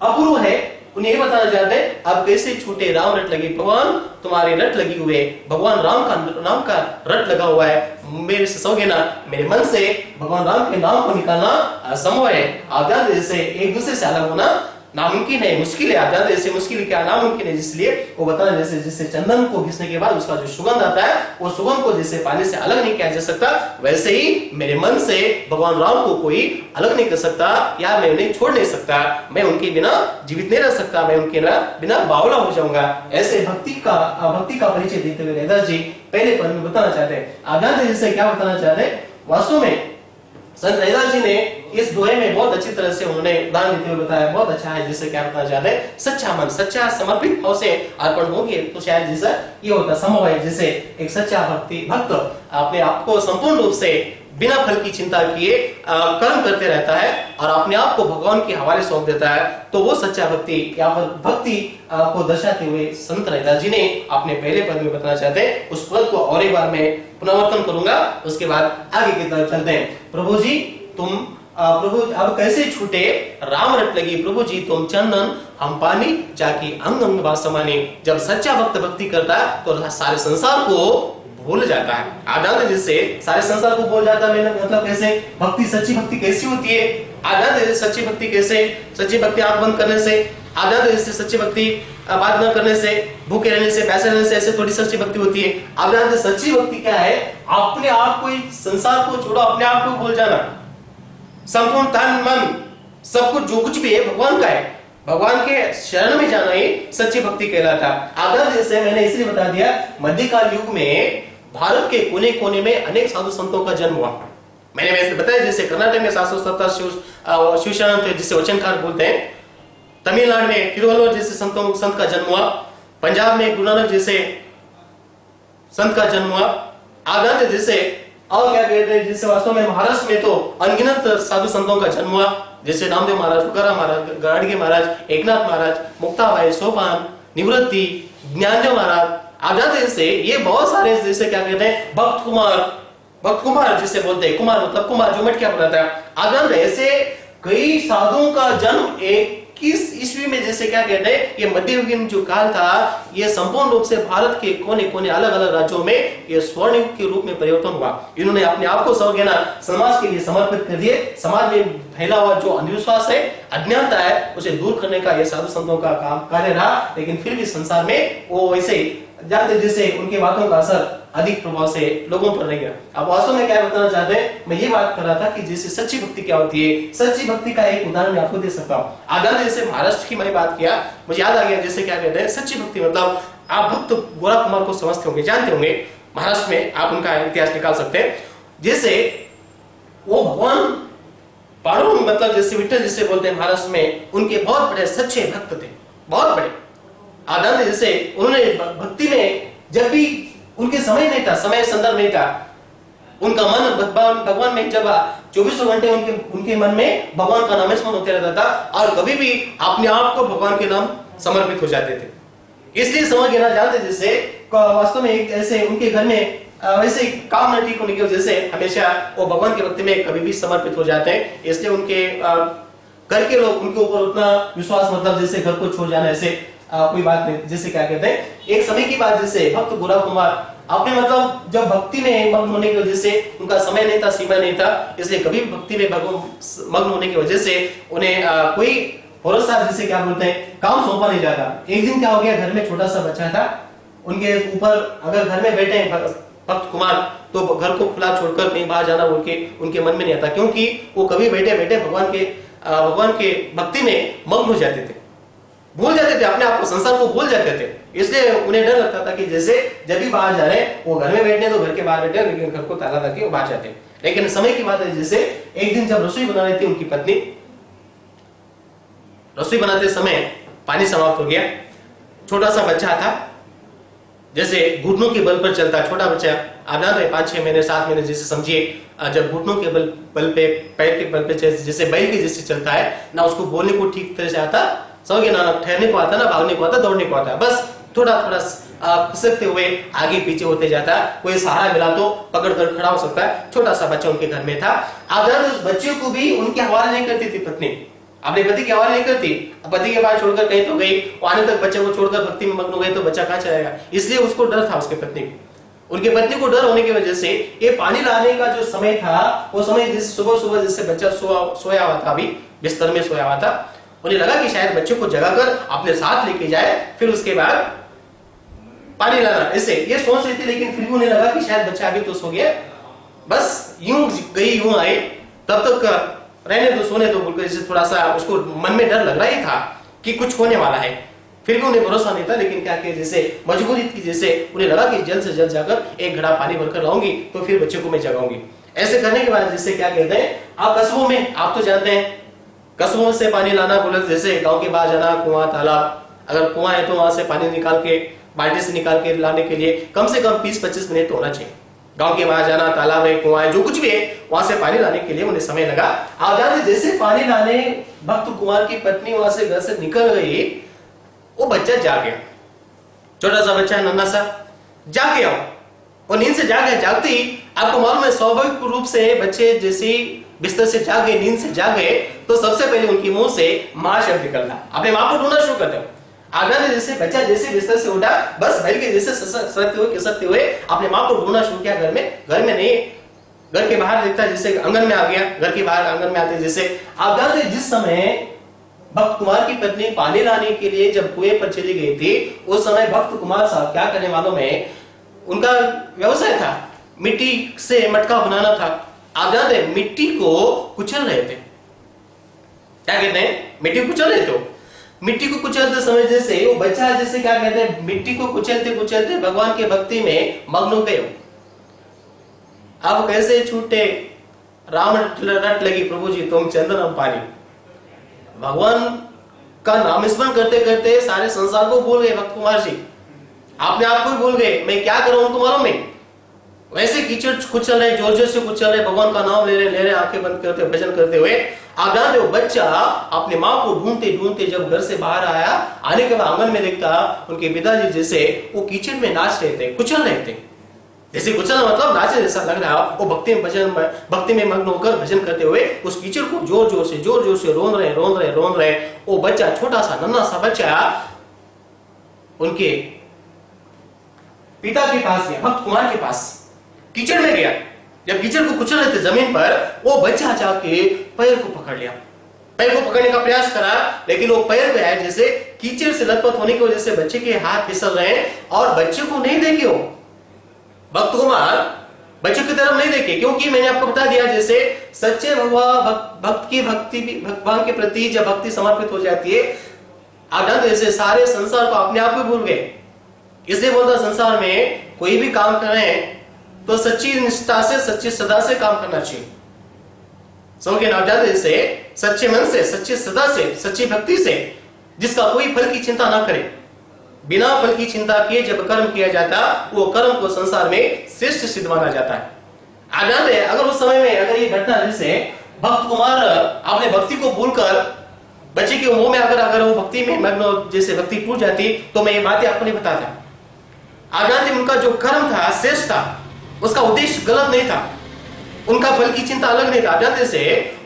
अपूर्व है। उन्हें बताना चाहते हैं अब कैसे छूटे राम रट लगी, भगवान तुम्हारे रट लगी हुए, भगवान राम का रट लगा हुआ है, मेरे से सौगे ना, मेरे मन से भगवान राम के नाम को निकालना असंभव है। आप जानते जैसे एक दूसरे से अलग होना नामुमकिन है, मुश्किल है। आप जानते जैसे मुश्किल क्या नामुमकिन है, इसलिए वो बताना जैसे चंदन को घिसने के बाद उसका जो सुगंध आता है वो सुगंध को जैसे पानी से अलग नहीं किया जा सकता, वैसे ही मेरे मन से भगवान राम को कोई अलग नहीं कर सकता, या मैं उन्हें छोड़ नहीं सकता, मैं उनके बिना जीवित नहीं रह सकता, मैं उनके बिना बावला हो जाऊंगा। ऐसे भक्ति का परिचय देते हुए रैदास जी पहले पद में बताना चाहते हैं। आप जानते जैसे क्या बताना चाहते हैं? वास्तव में संत रैदास जी ने इस दोहे में बहुत अच्छी तरह से उन्होंने उदाहरण देते हुए बताया, बहुत अच्छा है। जैसे क्या बताना चाहते हैं? सच्चा मन, सच्चा समर्पित भाव से अर्पण होगी तो शायद जैसा ये होता संभव है, जैसे एक सच्चा भक्त अपने आप को संपूर्ण रूप से बिना फल की चिंता किए कर्म करते रहता है और अपने आप को भगवान के हवाले सौंप देता है, तो वो सच्चा भक्ति या भक्ति को दर्शाते हुए संत रैदास जी ने अपने पहले पद में बताना चाहते हैं। उस पद को और एक बार मैं पुनरावर्तन करूंगा, उसके बाद आगे की तरफ चलते हैं। प्रभु जी तुम प्रभु अब कैसे छूटे राम रट लगी, प्रभु जी तुम चंदन हम पानी जाकी अंग अंग वास समानी। जब सच्चा भक्त भक्ति करता है तो सारे संसार को भूल जाता है। आप जानते जिससे सारे संसार को भूल जाता है, मतलब कैसे? भक्ति, सच्ची भक्ति कैसी होती है? आप जानते सच्ची भक्ति कैसे? सच्ची भक्ति आंख बंद करने से, आप जानते जैसे सच्ची भक्ति बात न करने से, भूखे रहने से, पैसे रहने से, ऐसे थोड़ी सच्ची भक्ति होती है। आप जानते सच्ची भक्ति क्या है? अपने आप को, संसार को छोड़ो, अपने आप को भूल जाना, संपूर्ण तन मन सब कुछ जो कुछ भी है भगवान का है, भगवान के शरण में जाना ही सच्ची भक्ति कहलाता है। आदर जैसे मैंने इसलिए बता दिया, मध्यकाल युग में भारत के कोने कोने में अनेक साधु संतों का जन्म हुआ। मैंने बताया जैसे कर्नाटक में 770 शिवशरण थे जिसे वचनकार बोलते हैं, तमिलनाडु में तिरुवल्लुवर जैसे संत का जन्म हुआ, पंजाब में गुरु नानक जैसे संत का जन्म हुआ। आप जानते जैसे और क्या कहते हैं, जैसे वास्तव में महाराष्ट्र में तो अनगिनत साधु संतों का जन्म हुआ, जैसे नामदेव महाराज, तुकाराम महाराज, गाडगे महाराज, एकनाथ महाराज, मुक्ताबाई, सोपान, निवृत्ति, ज्ञानदेव महाराज। आप जानते जैसे ये बहुत सारे जैसे क्या कहते हैं भक्त कुमार जिसे बोलते हैं, कुमार मतलब कुमार जो मटकिया बनाता है। आप जानते ऐसे कई साधुओं का जन्म 21 ईस्वी में जैसे क्या कहते हैं, ये मध्ययुगीन जो काल था, ये संपूर्ण रूप से भारत के कोने कोने अलग अलग राज्यों में ये स्वर्ण युग के रूप में परिवर्तन हुआ। इन्होंने अपने आप को सौगेना समाज के लिए समर्पित कर दिए। समाज में फैला हुआ जो अंधविश्वास है, अज्ञानता है, उसे दूर करने का ये साधु संतों का काम कार्य रहा। लेकिन फिर भी संसार में वो वैसे जाते जैसे उनकी बातों का असर अधिक प्रभाव से लोगों पर नहीं गया। अब वास्तव में क्या बताना चाहते हैं, मैं ये बात कर रहा था कि जैसे सच्ची भक्ति क्या होती है, सच्ची भक्ति का एक उदाहरण मैं आपको दे सकता हूँ। आजाद जैसे महाराष्ट्र की मैंने बात किया, मुझे याद आ गया जैसे क्या कहते हैं सच्ची भक्ति मतलब आप भक्त गोरा कुमार को समझते होंगे, जानते होंगे, महाराष्ट्र में आप उनका इतिहास निकाल सकते हैं। जैसे वो भगवान पाड़ो मतलब जैसे विठल जिसे बोलते हैं महाराष्ट्र में, उनके बहुत बड़े सच्चे भक्त थे, बहुत बड़े। आनंद जैसे उन्होंने भक्ति में जब भी उनके समय नहीं था, समय संदर्भ नहीं था, उनका मन भगवान में जब 24 घंटे उनके मन में भगवान का नाम स्मरण होते रहता था और कभी भी अपने आप को भगवान के नाम समर्पित हो जाते थे। इसलिए समझ लेना जानते जैसे वास्तव में ऐसे उनके घर में वैसे काम न ठीक होने की वजह से हमेशा वो भगवान के भक्ति में कभी भी समर्पित हो जाते हैं। इसलिए उनके घर के लोग उनके ऊपर उतना विश्वास मतलब जैसे घर को छोड़ जाना ऐसे कोई बात नहीं। जैसे क्या कहते हैं, एक समय की बात, जैसे भक्त गोरा कुमार आपने मतलब जब भक्ति में मग्न होने की वजह से उनका समय नहीं था, सीमा नहीं था, इसलिए कभी भी भक्ति में मग्न होने की वजह से उन्हें कोई भरोसा, जिसे क्या बोलते हैं, काम सौंपा नहीं जाता। एक दिन क्या हो गया, घर में छोटा सा बच्चा था, उनके ऊपर अगर घर में बैठे भक्त कुमार तो घर को खुला छोड़कर कहीं बाहर जाना बोल के उनके मन में नहीं आता, क्योंकि वो कभी बैठे बैठे भगवान के भक्ति में मग्न हो जाते थे, भूल जाते थे अपने आप को, संसार को भूल जाते थे। इसलिए उन्हें डर लगता था कि जैसे जब भी बाहर जा रहे हैं, वो घर में बैठे तो घर के बाहर बैठे, लेकिन घर को ताला लगा के वो बाहर जाते। लेकिन समय की बात है, जैसे एक दिन जब रसोई बना रही थी उनकी पत्नी, रसोई बनाते समय पानी समाप्त हो गया, छोटा सा बच्चा था, जैसे घुटनों के बल पर चलता छोटा बच्चा, आप जानते हैं 5-6 महीने 7 महीने, जैसे समझिए जब घुटनों के बल पे, पैर के बल पे जैसे बैल के जैसे चलता है ना, उसको बोलने को ठीक तरह से आता, समझिए ना, ठहरने को आता, ना भागने को आता, दौड़ने को आता, बस थोड़ा थोड़ा खिसकते हुए आगे पीछे होते जाता, कोई सहारा मिला तो पकड़ कर खड़ा हो सकता है। छोटा सा बच्चा उनके घर में था। आप जानते उस बच्चे को भी उनके हवाले नहीं करती थी पत्नी, अपने पति के हवाले नहीं करती, पति के पास छोड़कर कहीं तो गई, आने तक बच्चे को छोड़कर भक्ति में मग्न हो गए तो बच्चा कहाँ चलेगा, इसलिए उसको डर था उसके पत्नी को। उनके पत्नी को डर होने की वजह से ये पानी लाने का जो समय था, वो समय जिस सुबह सुबह जिससे बच्चा सोया हुआ था, अभी बिस्तर में सोया हुआ था, उन्हें लगा कि शायद बच्चे को जगाकर अपने साथ लेके जाए, फिर उसके बाद पानी लाना, ऐसे ये सोच रही थी। लेकिन फिर भी उन्हें लगा कि शायद बच्चा अभी तो सो गया, बस यूं गई यूं आई, तब तक रहने दो, सोने दो बोलकर, जैसे थोड़ा सा उसको मन में डर लग रहा ही था कि कुछ होने वाला है, फिर भी उन्हें भरोसा नहीं था। लेकिन क्या किया, जैसे मजबूरी थी, जैसे उन्हें लगा कि जल्द से जल्द जाकर एक घड़ा पानी भरकर लाऊंगी तो फिर बच्चे को मैं जगाऊंगी। ऐसे करने के बाद जैसे क्या कहते हैं, आप कस्बों में आप तो जानते हैं, कस्बों से पानी लाना बोले जैसे गांव के बाहर जाना, कुआं तालाब, अगर कुआं है तो वहां से पानी निकाल के बाल्टी से निकाल के लाने के लिए कम से कम 20-25 मिनट होना चाहिए। गांव के बाहर जाना, तालाब है, कुआं है, जो कुछ भी है, वहां से पानी लाने के लिए उन्हें समय लगा। आप जानते जैसे पानी लाने भक्त कुमार की पत्नी वहां से घर से निकल गई, वो बच्चा जाग गया, छोटा सा बच्चा नन्हा सा जाग गया, वो नींद से जाग गया। जागते ही आपको मालूम है स्वाभाविक रूप से बच्चे जैसे बिस्तर से जाग गए, नींद से जाग गए, तो सबसे पहले उनके मुंह से मां शब्द निकलता, अपने मां को ढूंढना शुरू करते हो। आगरा ने जैसे बच्चा जैसे बिस्तर से उठा, बस बैल के जैसे खिसकते हुए अपने मां को ढूंढना शुरू किया। घर में नहीं, घर के बाहर देखता, जैसे आंगन में आ गया, घर के बाहर आंगन में आते, जैसे आप जानते जिस समय भक्त कुमार की पत्नी पानी लाने के लिए जब कुएं पर चली गई थी, उस समय भक्त कुमार साहब क्या करने वालों में, उनका व्यवसाय था मिट्टी से मटका बनाना था। आप जानते मिट्टी को कुचल रहे थे, क्या कहते हैं, मिट्टी कुचल रहे थे। मिट्टी को कुचलते समय जैसे वो बच्चा जैसे क्या कहते हैं, मिट्टी को कुचलते कुचलते भगवान के भक्ति में मग्न हो गए। अब कैसे छूटे राम रट लगी प्रभु जी तुम चंदन हम पानी, भगवान का नाम स्मरण करते करते सारे संसार को भूल गए भक्त कुमार जी, आपने आप को भूल गए, मैं क्या करूं उनको मालूम नहीं। वैसे कीचड़ कुचल रहे, जोर जोर से कुचल रहे, भगवान का नाम ले रहे, आंखें बंद करते भजन करते हुए। आप जानते हो बच्चा अपने माँ को ढूंढते ढूंढते जब घर से बाहर आया, आने के बाद आंगन में देखता उनके पिताजी जैसे वो कीचड़ में नाच रहे थे, कुचल रहे थे। जैसे कुचलना मतलब नाचे जैसा लग रहा, वो भक्ति में मग्न होकर भजन करते हुए उस कीचड़ को जोर जोर से रोन रहे। वो बच्चा छोटा सा नन्हा सा बच्चा उनके पिता के पास गया, भक्त कुमार के पास कीचड़ में गया। जब कीचड़ को कुचल रहे थे जमीन पर, वो बच्चा जाके पैर को पकड़ लिया, पैर को पकड़ने का प्रयास करा, लेकिन वो पैर पे आया, जैसे कीचड़ से लथपथ होने की वजह से बच्चे के हाथ फिसल रहे हैं और बच्चे को नहीं देखे। वो भक्त कुमार बच्चे की तरफ नहीं देखे, क्योंकि मैंने आपको बता दिया जैसे सच्चे भक्त की भक्ति भगवान के प्रति जब भक्ति समर्पित हो जाती है, आप जानते जैसे सारे संसार को अपने आप को भूल गए। इसलिए बोलता संसार में कोई भी काम करें तो सच्ची निष्ठा से, सच्ची सदा से काम करना चाहिए। समझ गए ना? आप जानते जैसे सच्चे मन से, सच्ची सदा से, सच्ची भक्ति से, जिसका कोई फल की चिंता ना करे, बिना फल की चिंता किए जब कर्म किया जाता, वो कर्म को संसार में श्रेष्ठ सिद्ध माना जाता है। आप जानते हैं अगर उस समय में अगर ये घटना जैसे भक्त कुमार अपने भक्ति को भूलकर बच्चे के मुंह में अगर वो भक्ति में मग्न जैसे भक्ति टूट जाती, तो मैं ये बातें आपको नहीं बताता। आप जानते उनका जो कर्म था श्रेष्ठ था, उसका उद्देश्य गलत नहीं था। उनका फल की चिंता अलग नहीं था। आप जानते से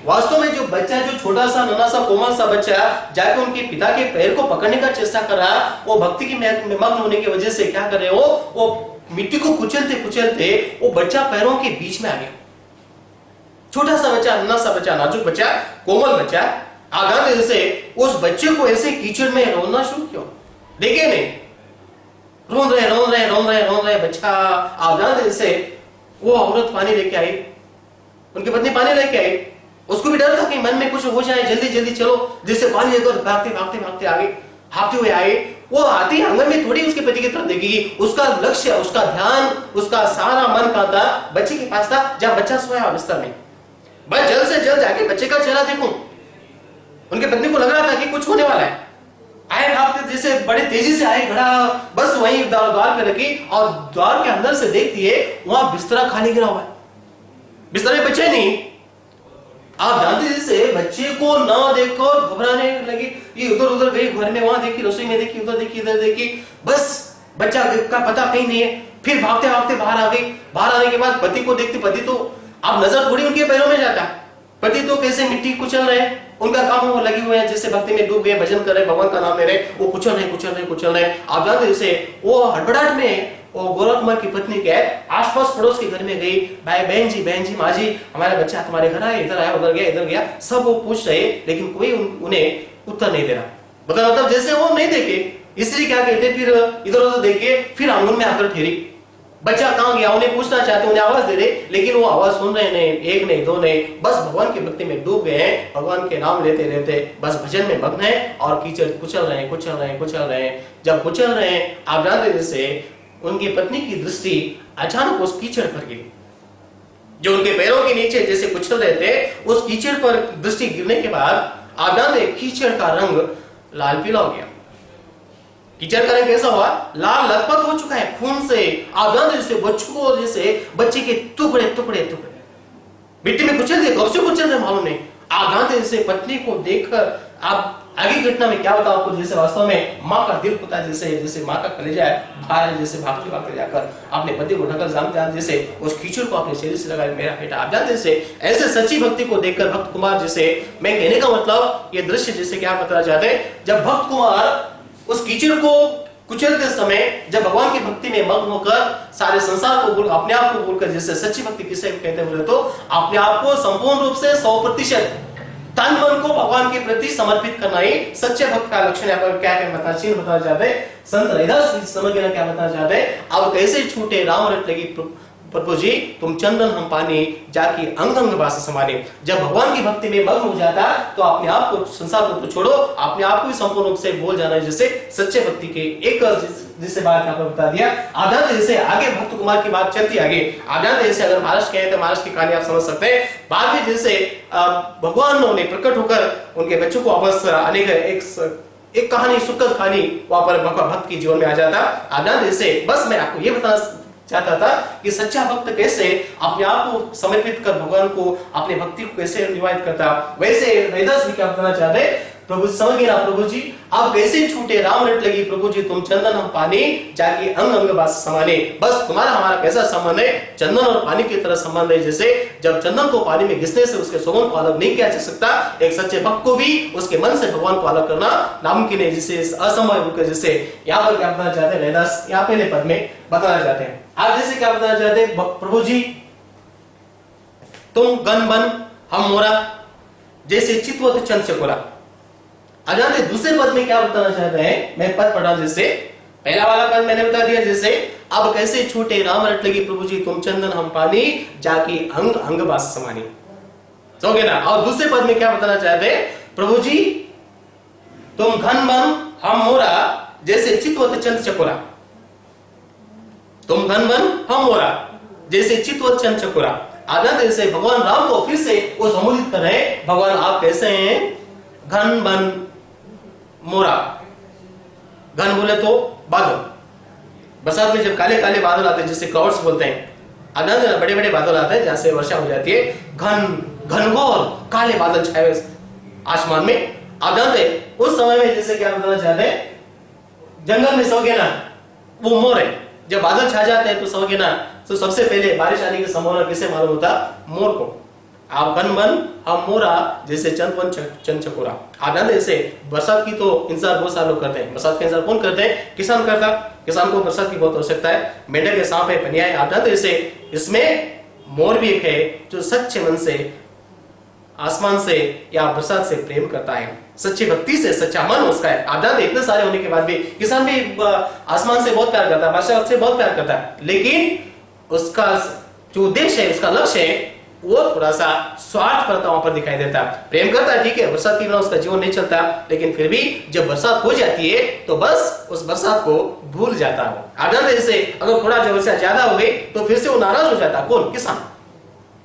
वास्तव में जो बच्चा, जो छोटा सा नन्हा सा कोमल सा बच्चा जाके उनके पिता के पैर को पकड़ने का चेष्टा कर रहा, वो भक्ति की मग्न होने की वजह से क्या कर रहे हो, वो मिट्टी को कुचलते कुचलते वो बच्चा पैरों के बीच में आ गया। छोटा सा बच्चा, नन्हा सा बच्चा, नाजुक बच्चा, कोमल बच्चा, आघात से उस बच्चे को ऐसे कीचड़ में रोना शुरू किया। देखे नहीं, रोन रहे बच्चा। आघात से वो औरत पानी लेके आई, उनकी पत्नी पानी लेके आई। उसको भी डर था कि मन में कुछ हो जाए, जल्दी जल्दी चलो, जिससे पानी लेकर भागते भागते भागते आगे, भागते हुए आए। वो आती आंगन में थोड़ी उसके पति की तरफ देखेगी, उसका लक्ष्य, उसका ध्यान, उसका सारा मन का था बच्चे के पास था, जहां बच्चा सोया बिस्तर में। बस जल्द से जल्द जाके बच्चे का चेहरा देखूं। उनके पत्नी को लग रहा था कि कुछ होने वाला है। आए भागते, जैसे बड़े तेजी से आए, घड़ा बस वहीं द्वार पे रखी और द्वार के अंदर से देखती है वहां बिस्तरा खाली गिरा हुआ है, बिस्तर में बच्चे नहीं। आप जानते जैसे बच्चे को ना देखकर घबराने लगी, ये उधर उधर गई, घर में वहां देखी, रसोई में देखी, उधर देखी, इधर देखी, बस बच्चा का पता कहीं नहीं है। फिर भागते भागते बाहर आ गई। बाहर आने के बाद पति को देखती, पति तो अब नजर थोड़ी उनके पैरों में जाता, पति तो कैसे मिट्टी कुचल रहे, उनका काम वो लगे हुए हैं, जैसे भक्ति में डूब गए, भजन कर रहे, भगवान का नाम ले रहे, वो कुचल रहे। आप जानते जैसे वो हड़बड़ाहट में वो गोरख कुमार की पत्नी के आसपास पड़ोस के घर में गई, भाई बहन जी माँ जी, हमारा बच्चा तुम्हारे घर आया, इधर आया, उधर गया, सब वो पूछ रहे, लेकिन कोई उन्हें उत्तर नहीं दे रहा। मतलब जैसे वो नहीं देखे, इसलिए क्या कहते, फिर इधर उधर देखे, फिर आंगन में आकर ठहरी। बच्चा कहां गया, उन्हें पूछना चाहते, उन्हें आवाज दे रहे, लेकिन वो आवाज सुन रहे नहीं, एक नहीं दो नहीं, बस भगवान की भक्ति में डूब गए हैं, भगवान के नाम लेते रहते बस भजन में मग्न है और कीचड़ कुचल रहे हैं। जब कुचल रहे हैं, आप जानते जैसे उनकी पत्नी की दृष्टि अचानक उस कीचड़ पर गिरी, जो उनके पैरों के नीचे जैसे कुचल रहे थे, उस कीचड़ पर दृष्टि गिरने के बाद आप जानते कीचड़ का रंग लाल पीला हो गया। कीचड़ का रंग कैसा हुआ, लाल लथपथ हो चुका है खून से। आप जानते जैसे बच्चे के टुकड़े मिट्टी में कुचल दिए, कब से कुचल रहे मालूम नहीं। आप जानते जैसे पत्नी को देखकर आप आगे घटना में क्या बताओ आपको, जैसे वास्तव में माँ का दिल होता है, जैसे माँ का कलेजा है बाहर, जैसे भागते जाकर अपने पति को ढकल जान जैसे उस कीचड़ को अपने शरीर से लगाया, मेरा बेटा। आप जानते जैसे ऐसे सच्ची भक्ति को देखकर भक्त कुमार, जैसे मैं कहने का मतलब ये दृश्य जैसे क्या बताना चाहते हैं, जब भक्त कुमार उस कीचड़ को कुचलते समय जब भगवान की भक्ति में मग्न होकर सारे संसार को अपने आप को भूलकर, जैसे सच्ची भक्ति किसे कहते हैं तो अपने आप को संपूर्ण रूप से 100% तन मन को भगवान के प्रति समर्पित करना ही सच्चे भक्त का लक्षण है। पर क्या बताना चाहते संत रैदास समझ गए क्या बताना चाहते, अब कैसे छूटे राम रट लगी प्रभु जी तुम चंदन हम पानी, जाकी अंग अंग बास समाने। जब भगवान की भक्ति में मग्न हो जाता तो अपने आप को, संसार को तो छोड़ो, अपने आप को भी संपूर्ण रूप से बोल जाना है, जैसे सच्चे भक्ति के एक जिससे बात यहाँ पर बता दिया। आप जानते जैसे आगे भक्त कुमार की बात चलती आगे, आप जानते जैसे अगर महाराष्ट्र के हैं तो महाराष्ट्र की कहानी आप समझ सकते हैं। बाद में जैसे भगवान ने प्रकट होकर उनके बच्चों को वापस आने का एक कहानी, सुखद कहानी वहां पर भक्त के जीवन में आ जाता। आप जानते जैसे बस मैं आपको ये बताना चाहता था कि सच्चा भक्त कैसे अपने आप को समर्पित कर भगवान को, अपने भक्ति को कैसे निवाहित करता। वैसे रैदास भी क्या बताना चाहते, प्रभु समझ गए ना प्रभु जी, आप कैसे छूटे राम रट लगी प्रभु जी तुम चंदन हम पानी, जाके अंग अंग बास समाने। बस तुम्हारा हमारा कैसा संबंध है, चंदन और पानी की तरह संबंध है। जैसे जब चंदन को पानी में घिसने से उसके सुगंध को अलग नहीं किया जा सकता, एक सच्चे भक्त को भी उसके मन से भगवान को अलग करना नामुमकिन है, जिसे असंभव होकर, जैसे यहाँ पर क्या बताना चाहते हैं रैदास, यहाँ पहले पद में बताना चाहते हैं। आप जैसे क्या बताना चाहते हैं, प्रभु जी तुम गन बन हम मोरा, जैसे चितवत चंद चकोरा। अब जानते दूसरे पद में क्या बताना चाहते हैं, मैं पद पढ़ा, जैसे पहला वाला पद मैंने बता दिया, जैसे अब कैसे छूटे राम रट लगी प्रभु जी तुम चंदन हम पानी, जाके अंग अंग बास समानी। समझ गए ना। और दूसरे पद में क्या बताना चाहते हैं, प्रभु जी तुम घन बन हम मोरा, जैसे चितवत चंद चकोरा। तुम घन बन हम मोरा, जैसे चितवत चंद चकोरा। आनंद जैसे भगवान राम को फिर से वो संबोधित कर रहे हैं, भगवान आप कैसे हैं, घन बन मोरा। घन बोले तो बादल, बरसात में जब काले काले बादल आते हैं जिसे क्लाउड्स बोलते हैं, आनंद बड़े बड़े बादल आते हैं जहां से वर्षा हो जाती है, घनघोर काले बादल छाए आसमान में। आप जानते उस समय में जैसे क्या बताना चाहते हैं, जंगल में सो गए ना वो मोर है, जब बादल छा जाते हैं तो समझ गए ना तो सबसे पहले बारिश आने की संभावना किसे मालूम होता? मोर को। आप घन बन हम मोरा जैसे चंद चंद चकोरा। आप जानते जैसे बरसात की तो इंतजार बहुत सारे लोग करते हैं। बरसात का इंतजार कौन करते हैं? किसान करता। किसान को बरसात की बहुत आवश्यकता है। मेंढक है, सांप है, पनिया है। आप जानते जैसे इसमें मोर भी एक है जो सच्चे मन से आसमान से या बरसात से प्रेम करता है, सच्ची भक्ति से, सच्चा मन उसका है। आप जानते इतने सारे होने के बाद भी किसान भी आसमान से बहुत प्यार करता है, बादशाह से बहुत प्यार करता है, लेकिन उसका जो उद्देश्य है, उसका लक्ष्य है, वो थोड़ा सा स्वार्थपरताओं पर दिखाई देता है। प्रेम करता है, ठीक है, बरसात के बिना उसका जीवन नहीं चलता, लेकिन फिर भी जब बरसात हो जाती है तो बस उस बरसात को भूल जाता है। आप जानते जैसे अगर थोड़ा वर्षा ज्यादा हो गई तो फिर से वो नाराज हो जाता। कौन? किसान।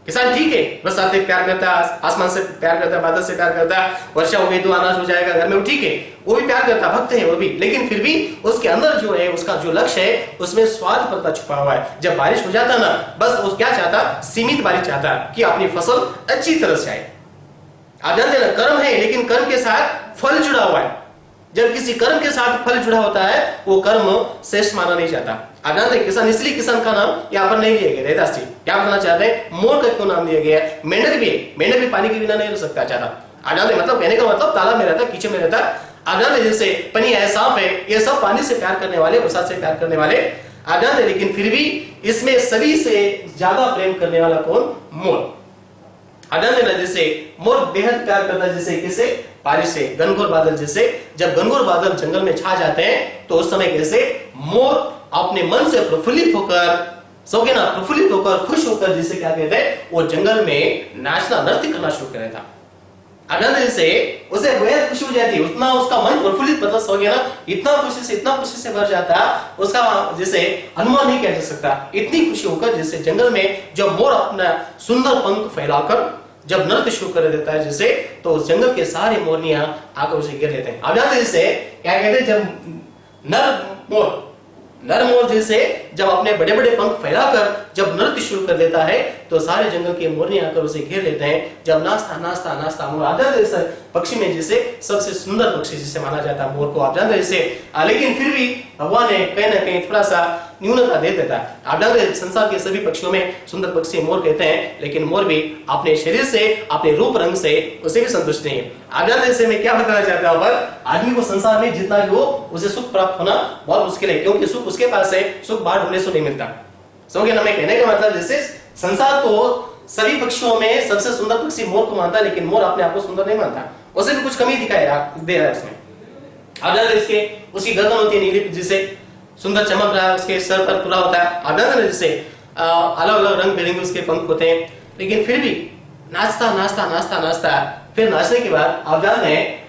किसान ठीक है, बरसात से प्यार करता है, आसमान से प्यार करता है, बादल से प्यार करता है, वर्षा हो गई तो अनाज हो जाएगा घर में, वो ठीक है, वो भी प्यार करता, भक्त है वो भी, लेकिन फिर भी उसके अंदर जो है, उसका जो लक्ष्य है, उसमें स्वार्थपरता छुपा हुआ है। जब बारिश हो जाता ना, बस वो क्या चाहता? सीमित बारिश चाहता कि अपनी फसल अच्छी तरह से आए। आप जानते हैं ना, कर्म है लेकिन कर्म के साथ फल जुड़ा हुआ है। जब किसी कर्म के साथ फल जुड़ा होता है, वो कर्म श्रेष्ठ माना नहीं जाता। आप जानते हैं किसान, इसलिए किसान का नाम यहाँ पर नहीं लिया गया। रहदास जी क्या बताना चाहते हैं? मोर का क्यों नाम लिया गया? मेंढक भी है, मेंढक भी पानी के बिना नहीं रह सकता ज्यादा। आप जानते मतलब कहने का मतलब तालाब में रहता, कीचड़ में रहता। आप जानते जैसे पनिया है, सांप है, ये सब पानी से प्यार करने वाले, बरसात से प्यार करने वाले। आप जानते लेकिन फिर भी इसमें सभी से ज्यादा प्रेम करने वाला कौन? मोर। आप जानते ना जैसे मोर बेहद प्यार करता है, जैसे किसे? बारिश से, घनघोर बादल। जैसे जब घनघोर बादल जंगल में छा जाते हैं तो उस समय कैसे मोर अपने मन से प्रफुल्लित होकर, समझे ना, प्रफुल्लित होकर, खुश होकर, जिसे क्या कहते हैं, वो जंगल में नाचना, नृत्य करना शुरू कर देता। आनंद से उसे बेहद खुशी हो जाती है, उतना उसका मन प्रफुल्लित, मतलब समझ गया ना, इतना खुशी से भर जाता, उसका जैसे अनुमान नहीं किया जा सकता। इतनी खुशी होकर जैसे जंगल में जब मोर अपना सुंदर पंख फैलाकर जब नृत्य शुरू कर देता है जैसे, तो उस जंगल के सारे मोरनियां आकर उसे घेर लेते हैं। आप जानते हैं जैसे क्या कहते हैं, जब नर मोर जैसे जब अपने बड़े बड़े पंख फैलाकर जब नृत्य शुरू कर देता है तो सारे जंगल के मोरनियां आकर उसे घेर लेते हैं। जब नाचता नाचता नाचता मोर आ जाता है, पक्षी में जैसे सबसे सुंदर पक्षी जिसे माना जाता है मोर को, आप जानते हैं जैसे, लेकिन फिर भी भगवान ने कहीं ना कहीं थोड़ा सा न्यूनता दे देता है। आप जानते हैं संसार के सभी पक्षियों में सुंदर पक्षी मोर कहते हैं, लेकिन मोर भी अपने शरीर से, अपने रूप रंग से उसे भी संतुष्ट नहीं है। आप जानते हैं मैं क्या बताना चाहता हूं, पर आदमी को संसार में जितना भी हो उसे सुख प्राप्त होना बहुत मुश्किल है, क्योंकि सुख उसके पास है, सुख बाहर ढूंढने से नहीं मिलता। समझे ना मैं कहने का मतलब, जैसे संसार तो सभी पक्षियों में सबसे सुंदर पक्षी मोर को मानता है, लेकिन मोर अपने आप को सुंदर नहीं मानता, उसे भी कुछ कमी दिखाई दे रहा है उसमें। आप जानते इसके उसकी गर्दन होती है नीली, जिसे सुंदर चमक रहा है, उसके सर पर पूरा होता है। आप जानते हैं जैसे अलग अलग रंग बिरंगे उसके पंख होते हैं, लेकिन फिर भी नाचता नाचता नाचता नाचता फिर नाचने के बाद आप जानते हैं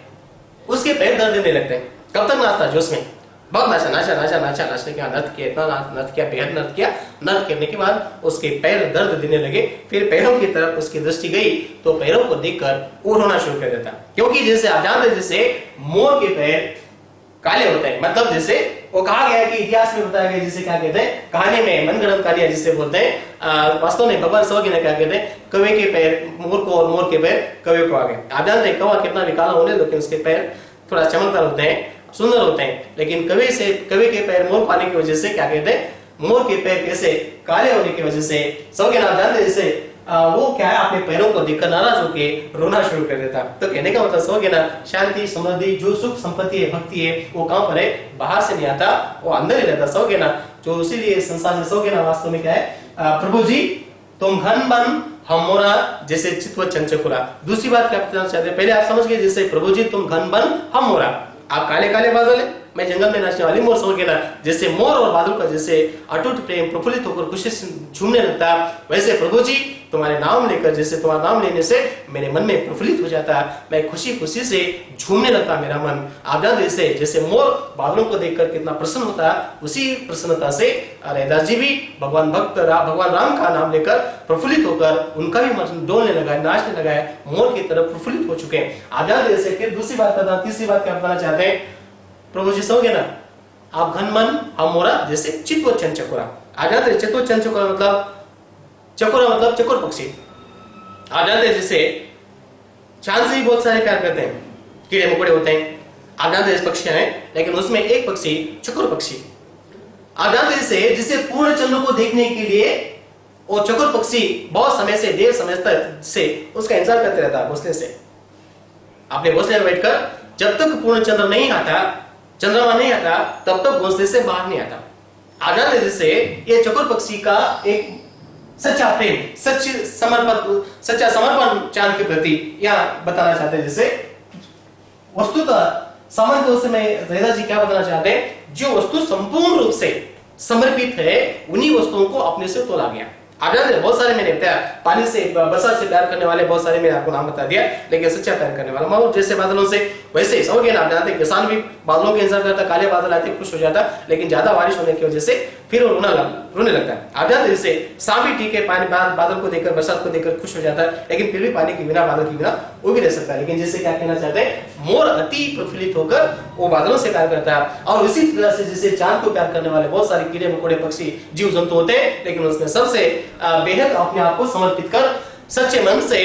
उसके पैर दर्द देने लगते हैं। कब तक नाचता? जोश में बहुत नाचा नाचा नाचा नाचा, नाचने के बाद नृत्य किया, इतना नृत्य किया, बेहद नृत्य किया। नृत्य करने के बाद उसके पैर दर्द देने लगे, फिर पैरों की तरफ उसकी दृष्टि गई तो पैरों को देखकर वो रोना शुरू कर देता, क्योंकि जैसे आप जानते हैं जैसे मोर के पैर काले होते हैं, मतलब जैसे वो कहा गया है कि इतिहास में बताया गया, जिसे क्या कहते हैं, कहानी में मनगढ़ंत कहानियां जिसे बोलते हैं, वास्तव में भगवान सौगी ने क्या कहते हैं, कौवे के पैर मोर को और मोर के पैर कौवे को आगे। आप जानते हैं कौवा कितना भी काला होने, लेकिन उसके पैर थोड़ा चमकदार होते हैं, सुंदर होते हैं, लेकिन कौवे के पैर मोर पाने की वजह से क्या कहते हैं, मोर के पैर कैसे काले होने की वजह से सौगी आप जानते हैं जैसे वो क्या है, अपने पैरों को देखकर नाराज होकर रोना शुरू कर देता। तो कहने का मतलब समझ ना, शांति समृद्धि जो सुख संपत्ति है, भक्ति है, वो कहां पर है? बाहर से नहीं आता, वो अंदर ही रहता। समझ ना, जो इसीलिए संसार में समझ ना वास्तव में क्या है, प्रभु जी तुम घन बन हम मोरा जैसे चित्त चंचकुरा। दूसरी बात क्या बताना चाहते हैं, पहले आप समझ गए जैसे प्रभु जी तुम घन बन हम मोरा, आप काले काले बादल है, मैं जंगल में नाचने वाली मोर। समझ ना, जैसे मोर और बादल का जैसे अटूट प्रेम प्रफुल्लित होकर खुशी से झूमने लगता, वैसे प्रभु जी तुम्हारे नाम लेकर, जैसे तुम्हारा नाम लेने से मेरे मन में प्रफुल्लित हो जाता, मैं खुशी खुशी से झूमने लगता मेरा मन। आप जानते जैसे मोर बादलों को देखकर कितना प्रसन्न होता, उसी प्रसन्नता से रैदास जी भी भगवान भगवान राम का नाम लेकर प्रफुल्लित होकर उनका भी मन डोलने लगा, नाचने लगा है, मोर की तरफ प्रफुल्लित हो चुके हैं। आप जानते जैसे फिर दूसरी बात बताना, तीसरी बात क्या बताना चाहते हैं, प्रभु जी समझे ना, आप घन मन हम मोरा जैसे चित्त चंचकुरा। आ जाते चित्त चंचकुरा मतलब चकोरा, मतलब चकोर पक्षी। आ जाते जैसे चांद से भी बहुत सारे प्यार करते हैं, कीड़े मकोड़े होते हैं, आ जाते पक्षी हैं, लेकिन उसमें एक पक्षी चकोर पक्षी। आप जानते हैं जिसे पूर्ण चंद्र को देखने के लिए वो चकोर पक्षी बहुत समय से, देर समय तक से उसका इंतजार करते रहता है घोंसले से। अपने घोंसले में बैठकर जब तक पूर्ण चंद्र नहीं आता, चंद्रमा नहीं आता, तब तक घोंसले से बाहर नहीं आता। आप जानते हैं ये चकोर पक्षी का एक सच्चा प्रेम, सच्चा समर्पण चांद के प्रति यहाँ बताना चाहते हैं। जैसे वस्तुतः सामान्य तौर से मैं रेदा जी क्या बताना चाहते हैं, जो वस्तु संपूर्ण रूप से समर्पित है उन्हीं वस्तुओं को अपने से तोला गया। आप जानते हैं बहुत सारे मैंने बताया, पानी से, बरसात से प्यार करने वाले बहुत सारे मैंने आपको नाम बता दिया, लेकिन सच्चा प्यार करने वाला माहौल जैसे बादलों से, वैसे समझ गए ना। आप जानते हैं किसान भी बादलों के इंतजार करता, काले बादल आते खुश हो जाता, लेकिन ज्यादा बारिश होने की वजह से फिर वो रोने लगता है। आप जानते हैं जैसे सांप भी ठीक है, पानी बादल को देखकर, बरसात को देखकर खुश हो जाता है, लेकिन फिर भी पानी के बिना, बादल के बिना वो भी रह सकता है। लेकिन जैसे क्या कहना चाहते हैं, मोर अति प्रफुल्लित होकर वो बादलों से प्यार करता है। और इसी तरह से जैसे चांद को प्यार करने वाले बहुत सारे कीड़े मकोड़े, पक्षी, जीव जंतु होते हैं, लेकिन उसमें सबसे बेहद अपने आप को समर्पित कर सच्चे मन से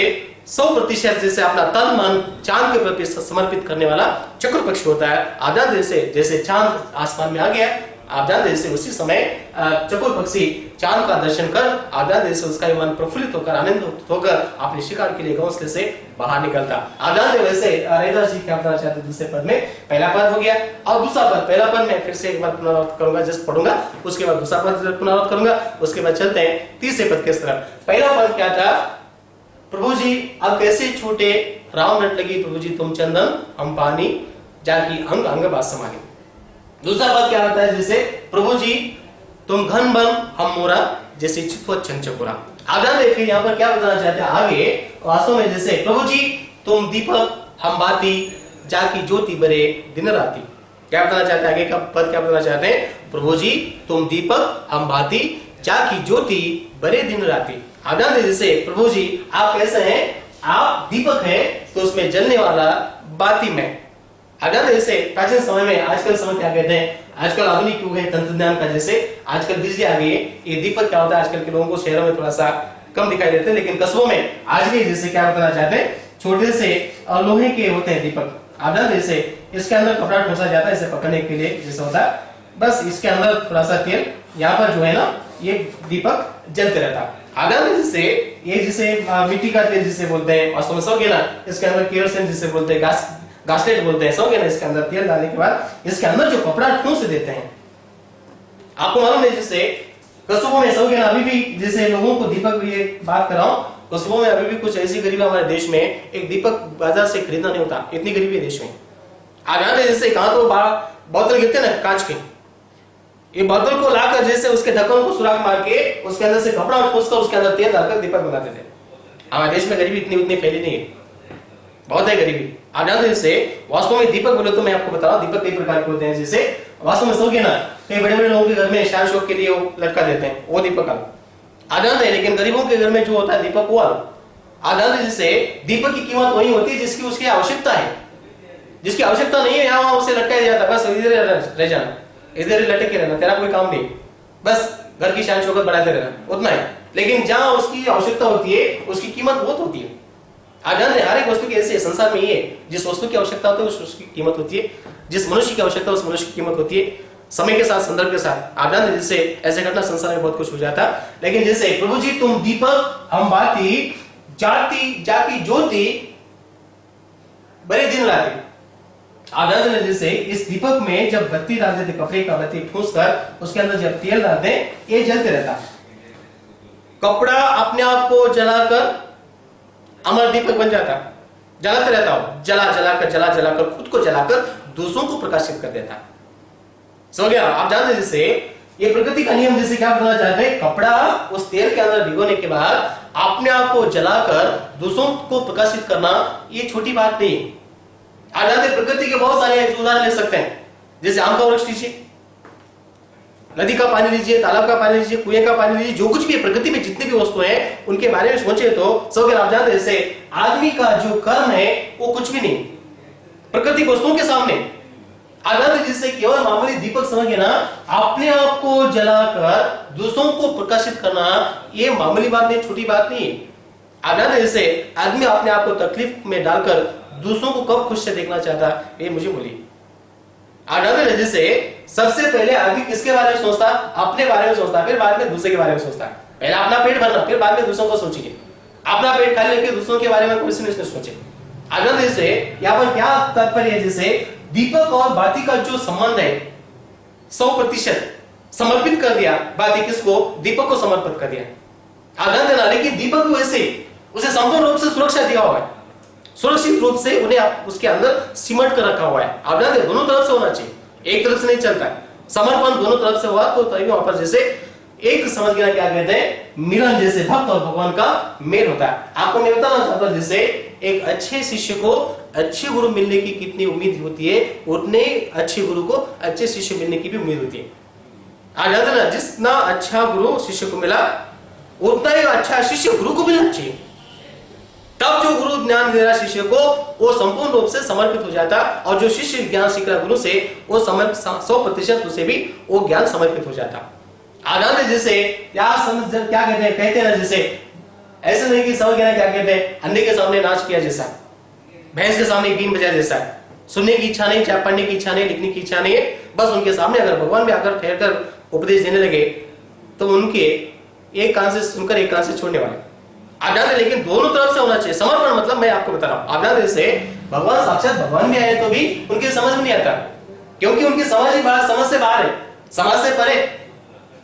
100% जैसे अपना तन मन चांद के प्रति समर्पित करने वाला चकोर पक्षी होता है। आप जानते जैसे चांद आसमान में आ गया, आप जानते जैसे उसी समय चकोर पक्षी चांद का दर्शन कर, आप जानते जैसे उसका मन प्रफुल्लित होकर, आनंदित होकर अपने शिकार के लिए घोंसले से बाहर निकलता। आप जानते वैसे रेदा जी क्या बताना चाहते दूसरे पद में, पहला पद हो गया और दूसरा पद। पहला पद मैं फिर से एक बार पुनरावृत्त करूंगा, जस्ट पढ़ूंगा, उसके बाद दूसरा पद पुनरावृत्त करूंगा, उसके बाद चलते हैं तीसरे पद के तरफ। पहला पद क्या था, प्रभु जी अब कैसे छूटे राम रट लगी, प्रभु जी तुम चंदन हम पानी, जाकी अंग अंग बात समानी। दूसरा पद क्या होता है, जैसे प्रभु जी तुम घन बन हम मोरा, जैसे चितवत चंचकुरा। आप जानते फिर यहाँ पर क्या बताना चाहते हैं आगे, वास्तव में जैसे प्रभु जी तुम दीपक हम बाती, जाकी ज्योति बरे दिन राती। क्या बताना चाहते हैं आगे का पद, क्या बताना चाहते हैं, प्रभु जी तुम दीपक हम बाती, जाकी ज्योति बरे दिन राती। आप जानते जैसे प्रभु जी आप कैसे हैं, आप दीपक हैं तो उसमें जलने वाला बाती में। आप जानते जैसे प्राचीन समय में, आजकल समय क्या कहते हैं, आजकल आधुनिक युग है तंत्रज्ञान का, जैसे आजकल बिजली आ गई है, ये दीपक क्या होता है आजकल के लोगों को शहरों में थोड़ा सा कम दिखाई देते हैं, लेकिन कस्बों में आज भी जैसे क्या बताना चाहते हैं, छोटे से लोहे के होते हैं दीपक। आप जानते जैसे इसके अंदर कपड़ा ठोसा जाता है इसे पकड़ने के लिए, जैसे होता है, बस इसके अंदर थोड़ा सा तेल, यहाँ पर जो है ना ये दीपक जलते रहता है। आप जानते जैसे ये जिसे मिट्टी का तेल जिसे बोलते हैं, वास्तव में सो ना, इसके अंदर केरोसिन जिसे बोलते हैं, गासलेट बोलते हैं, समझ ना। इसके अंदर तेल डालने के बाद इसके अंदर जो कपड़ा ठूंस देते हैं, आपको मालूम है जैसे कस्बों में समझ ना, अभी भी जैसे लोगों को दीपक, ये बात कर रहा हूं, कस्बों में अभी भी कुछ ऐसी गरीबी हमारे देश में, एक दीपक बाजार से खरीदना नहीं होता, इतनी गरीबी है देश में। आप जानते जैसे कहां तो बोतल गिरते ना कांच के, ये बोतल को लाकर जैसे उसके ढक्कन को सुराख मार के उसके अंदर से कपड़ा ठूंसकर उसके अंदर तेल डालकर दीपक बनाते थे। हमारे देश में गरीबी इतनी उतनी फैली नहीं है, बहुत है गरीबी। आप जानते जैसे वास्तव में दीपक बोले तो मैं आपको बता रहा हूं, दीपक कई प्रकार के होते हैं, जैसे वास्तव में समझिए ना, कई बड़े बड़े लोगों के घर में शान शौक के लिए वो लटका देते हैं, वो दीपक आप जानते हैं, लेकिन गरीबों के घर में जो होता है दीपक वो आप जानते जैसे दीपक की कीमत वही होती है जिसकी उसकी आवश्यकता है, जिसकी आवश्यकता नहीं है यहाँ उसे लटकाया जाता, बस इधर रह जाना, इधर लटक के रहना, तेरा कोई काम नहीं, बस घर की शान शौकत बढ़ाते रहना, उतना है। लेकिन जहां उसकी आवश्यकता होती है उसकी कीमत बहुत होती है। आप जानते हैं हर एक वस्तु की ऐसे संसार में ये, जिस वस्तु की आवश्यकता होती है उसकी कीमत होती है, जिस मनुष्य की आवश्यकता उस मनुष्य की कीमत होती है, समय के साथ, संदर्भ के साथ। आप जानते हैं जैसे ऐसे घटना संसार में बहुत कुछ हो जाता, लेकिन जैसे प्रभु जी तुम दीपक हम बाती, जाती जाकी ज्योति बड़े दिन राती। आप जानते हैं जैसे इस दीपक में जब बत्ती डाल देते, कपड़े का बत्ती ठूंस कर उसके अंदर जब तेल डालते ये जलते रहता, कपड़ा अपने आप को जलाकर अमर दीपक बन जाता, जलाते रहता हो, जला जलाकर खुद को जलाकर दूसरों को प्रकाशित कर देता। समझ गया? आप जानते हैं जैसे ये प्रकृति का नियम, जैसे क्या बताना चाहते हैं, कपड़ा उस तेल के अंदर भिगोने के बाद अपने आप को जलाकर दूसरों को प्रकाशित करना ये छोटी बात नहीं। आप जानते हैं प्रकृति के बहुत सारे उदाहरण ले सकते हैं, जैसे आम का वृक्ष लीजिए, नदी का पानी लीजिए, तालाब का पानी लीजिए, कुएं का पानी लीजिए, जो कुछ भी प्रकृति में जितनी भी वस्तुएं हैं उनके बारे में सोचे तो सब आप जानते हैं जैसे आदमी का जो कर्म है वो कुछ भी नहीं प्रकृति वस्तुओं के सामने। आप जानते हैं जिससे केवल मामूली दीपक समझिए ना, अपने आप को जलाकर दूसरों को प्रकाशित करना ये मामूली बात नहीं, छोटी बात नहीं है। आप जानते हैं जैसे आदमी अपने आप को तकलीफ में डालकर दूसरों को कब खुश से देखना चाहता, ये मुझे बोलिए। आप जानते हैं जैसे सबसे पहले आदमी किसके बारे में सोचता? अपने बारे में सोचता, फिर बाद में दूसरे के बारे में सोचता। पहले अपना पेट भरना, फिर बाद में दूसरों को सोचिए। अपना पेट खाली लेके दूसरों के बारे में कोई नहीं सोचे। आनंद से यहाँ पर क्या तात्पर्य है? जैसे दीपक और बाती का जो संबंध है 100% समर्पित कर दिया। बाती किसको? दीपक को समर्पित कर दिया। आनंद है ना, लेकिन दीपक को वैसे उसे संपूर्ण रूप से सुरक्षा दिया हुआ है, सुरक्षित रूप से उन्हें उसके अंदर सिमट कर रखा हुआ है। आप जानते हैं दोनों तरफ से होना चाहिए, एक तरफ से नहीं चलता। समर्पण दोनों तरफ से हुआ तो तभी वहां पर जैसे एक समझ गया क्या कहते हैं, मिलन जैसे भक्त और भगवान का मेल होता है। आपको मैं बताना चाहता हूं जैसे एक अच्छे शिष्य को अच्छे गुरु मिलने की कितनी उम्मीद होती है, उतने अच्छे गुरु को अच्छे शिष्य मिलने की भी उम्मीद होती है। आप जानते हैं ना, जितना अच्छा गुरु शिष्य को मिला उतना ही अच्छा शिष्य गुरु को मिलना चाहिए। तब जो गुरु ज्ञान दे रहा शिष्य को वो संपूर्ण रूप से समर्पित हो जाता, और जो शिष्य ज्ञान सीख रहा गुरु से वो 100% उसे भी वो ज्ञान समर्पित हो जाता। आनंद जैसे क्या कहते हैं ना, जैसे ऐसे नहीं कि समझ गया क्या कहते हैं, अंधे के सामने नाच किया जैसा, भैंस के सामने बीन बजाया जैसा। सुनने की इच्छा नहीं, चाहे पढ़ने की इच्छा नहीं, लिखने की इच्छा नहीं है, बस उनके सामने अगर भगवान भी आकर ठहर कर उपदेश देने लगे तो उनके एक कान से सुनकर एक कान से छोड़ने वाले। आप जानते, लेकिन दोनों तरफ से होना चाहिए समर्पण। मतलब मैं आपको बता रहा हूं, आप जानते से भगवान साक्षात भगवान भी आए तो भी उनकी समझ में नहीं आता, क्योंकि उनकी समझ ही समझ से बाहर है, समाज से परे।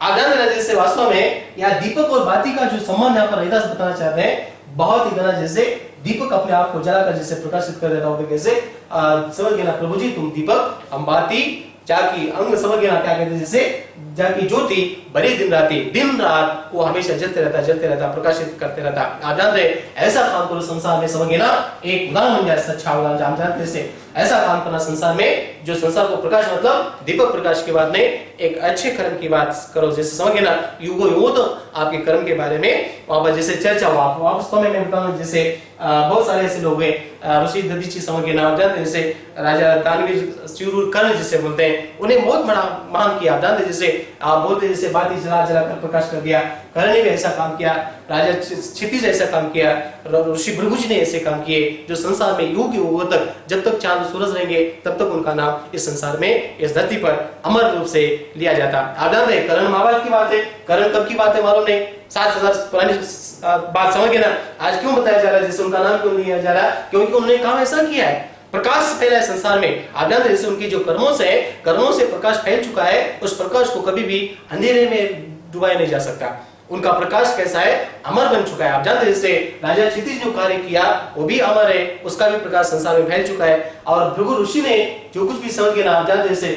आप जानते जैसे वास्तव में यहाँ दीपक और बाती का जो संबंध यहाँ पर रविदास बताना चाहते हैं, बहुत ही गलत। जैसे दीपक अपने आप को जलाकर जैसे प्रकाशित कर देता हो, कैसे समझ गया ना प्रभु जी, तुम दीपक हम बाती, जाकी अंग समझ गया क्या कहते हैं, जैसे जाकी ज्योति बड़ी दिन रात वो हमेशा जलते रहता, प्रकाशित करते रहता। आप जानते ऐसा काम करो संसार में, समझ गए ना, एक उदाहरण बन जाए, अच्छा उदाहरण। आप जानते से ऐसा काम करना संसार में जो संसार को प्रकाश, मतलब दीपक प्रकाश की बात नहीं, एक अच्छे कर्म की बात करो। जैसे समझ गए ना, युगो तो आपके कर्म के बारे में वहां पर जैसे चर्चा हुआ। वास्तव में मैं बताऊं जैसे बहुत सारे ऐसे लोग हैं, ऋषि दधीची समझ गए ना, आप जानते जैसे राजा तानवीर शिवरूर कर्ण जिसे बोलते हैं, उन्हें बहुत बड़ा महान किया। आप जानते जैसे आप बोलते जैसे बाती जला कर प्रकाश कर दिया, कर्ण ने भी ऐसा काम किया, राजा क्षितिज ऐसा काम किया, ऋषि भृगुजी ने ऐसे काम किए, जो संसार में युग युगों तक जब तक चांद सूरज रहेंगे तब तक उनका नाम इस संसार में, इस धरती पर अमर रूप से लिया जाता। आप जानते हैं कर्ण महाभारत की बात है, कर्ण कब की बात है मालूम नहीं, 7000 पुरानी बात समझ गए ना। आज क्यों बताया जा रहा है जैसे उनका नाम क्यों लिया जा रहा है, क्योंकि उन्होंने काम ऐसा किया है, प्रकाश फैला है संसार में। आप जानते हैं जैसे उनकी जो कर्मों से प्रकाश फैल चुका है, उस प्रकाश को कभी भी अंधेरे में डुबाया नहीं जा सकता। उनका प्रकाश कैसा है, अमर बन चुका है। आप जानते हैं जैसे राजा क्षितिज जो कार्य किया वो भी अमर है, उसका भी प्रकाश संसार में फैल चुका है। और भृगु ऋषि ने जो कुछ भी समझ गए ना, आप जानते हैं जैसे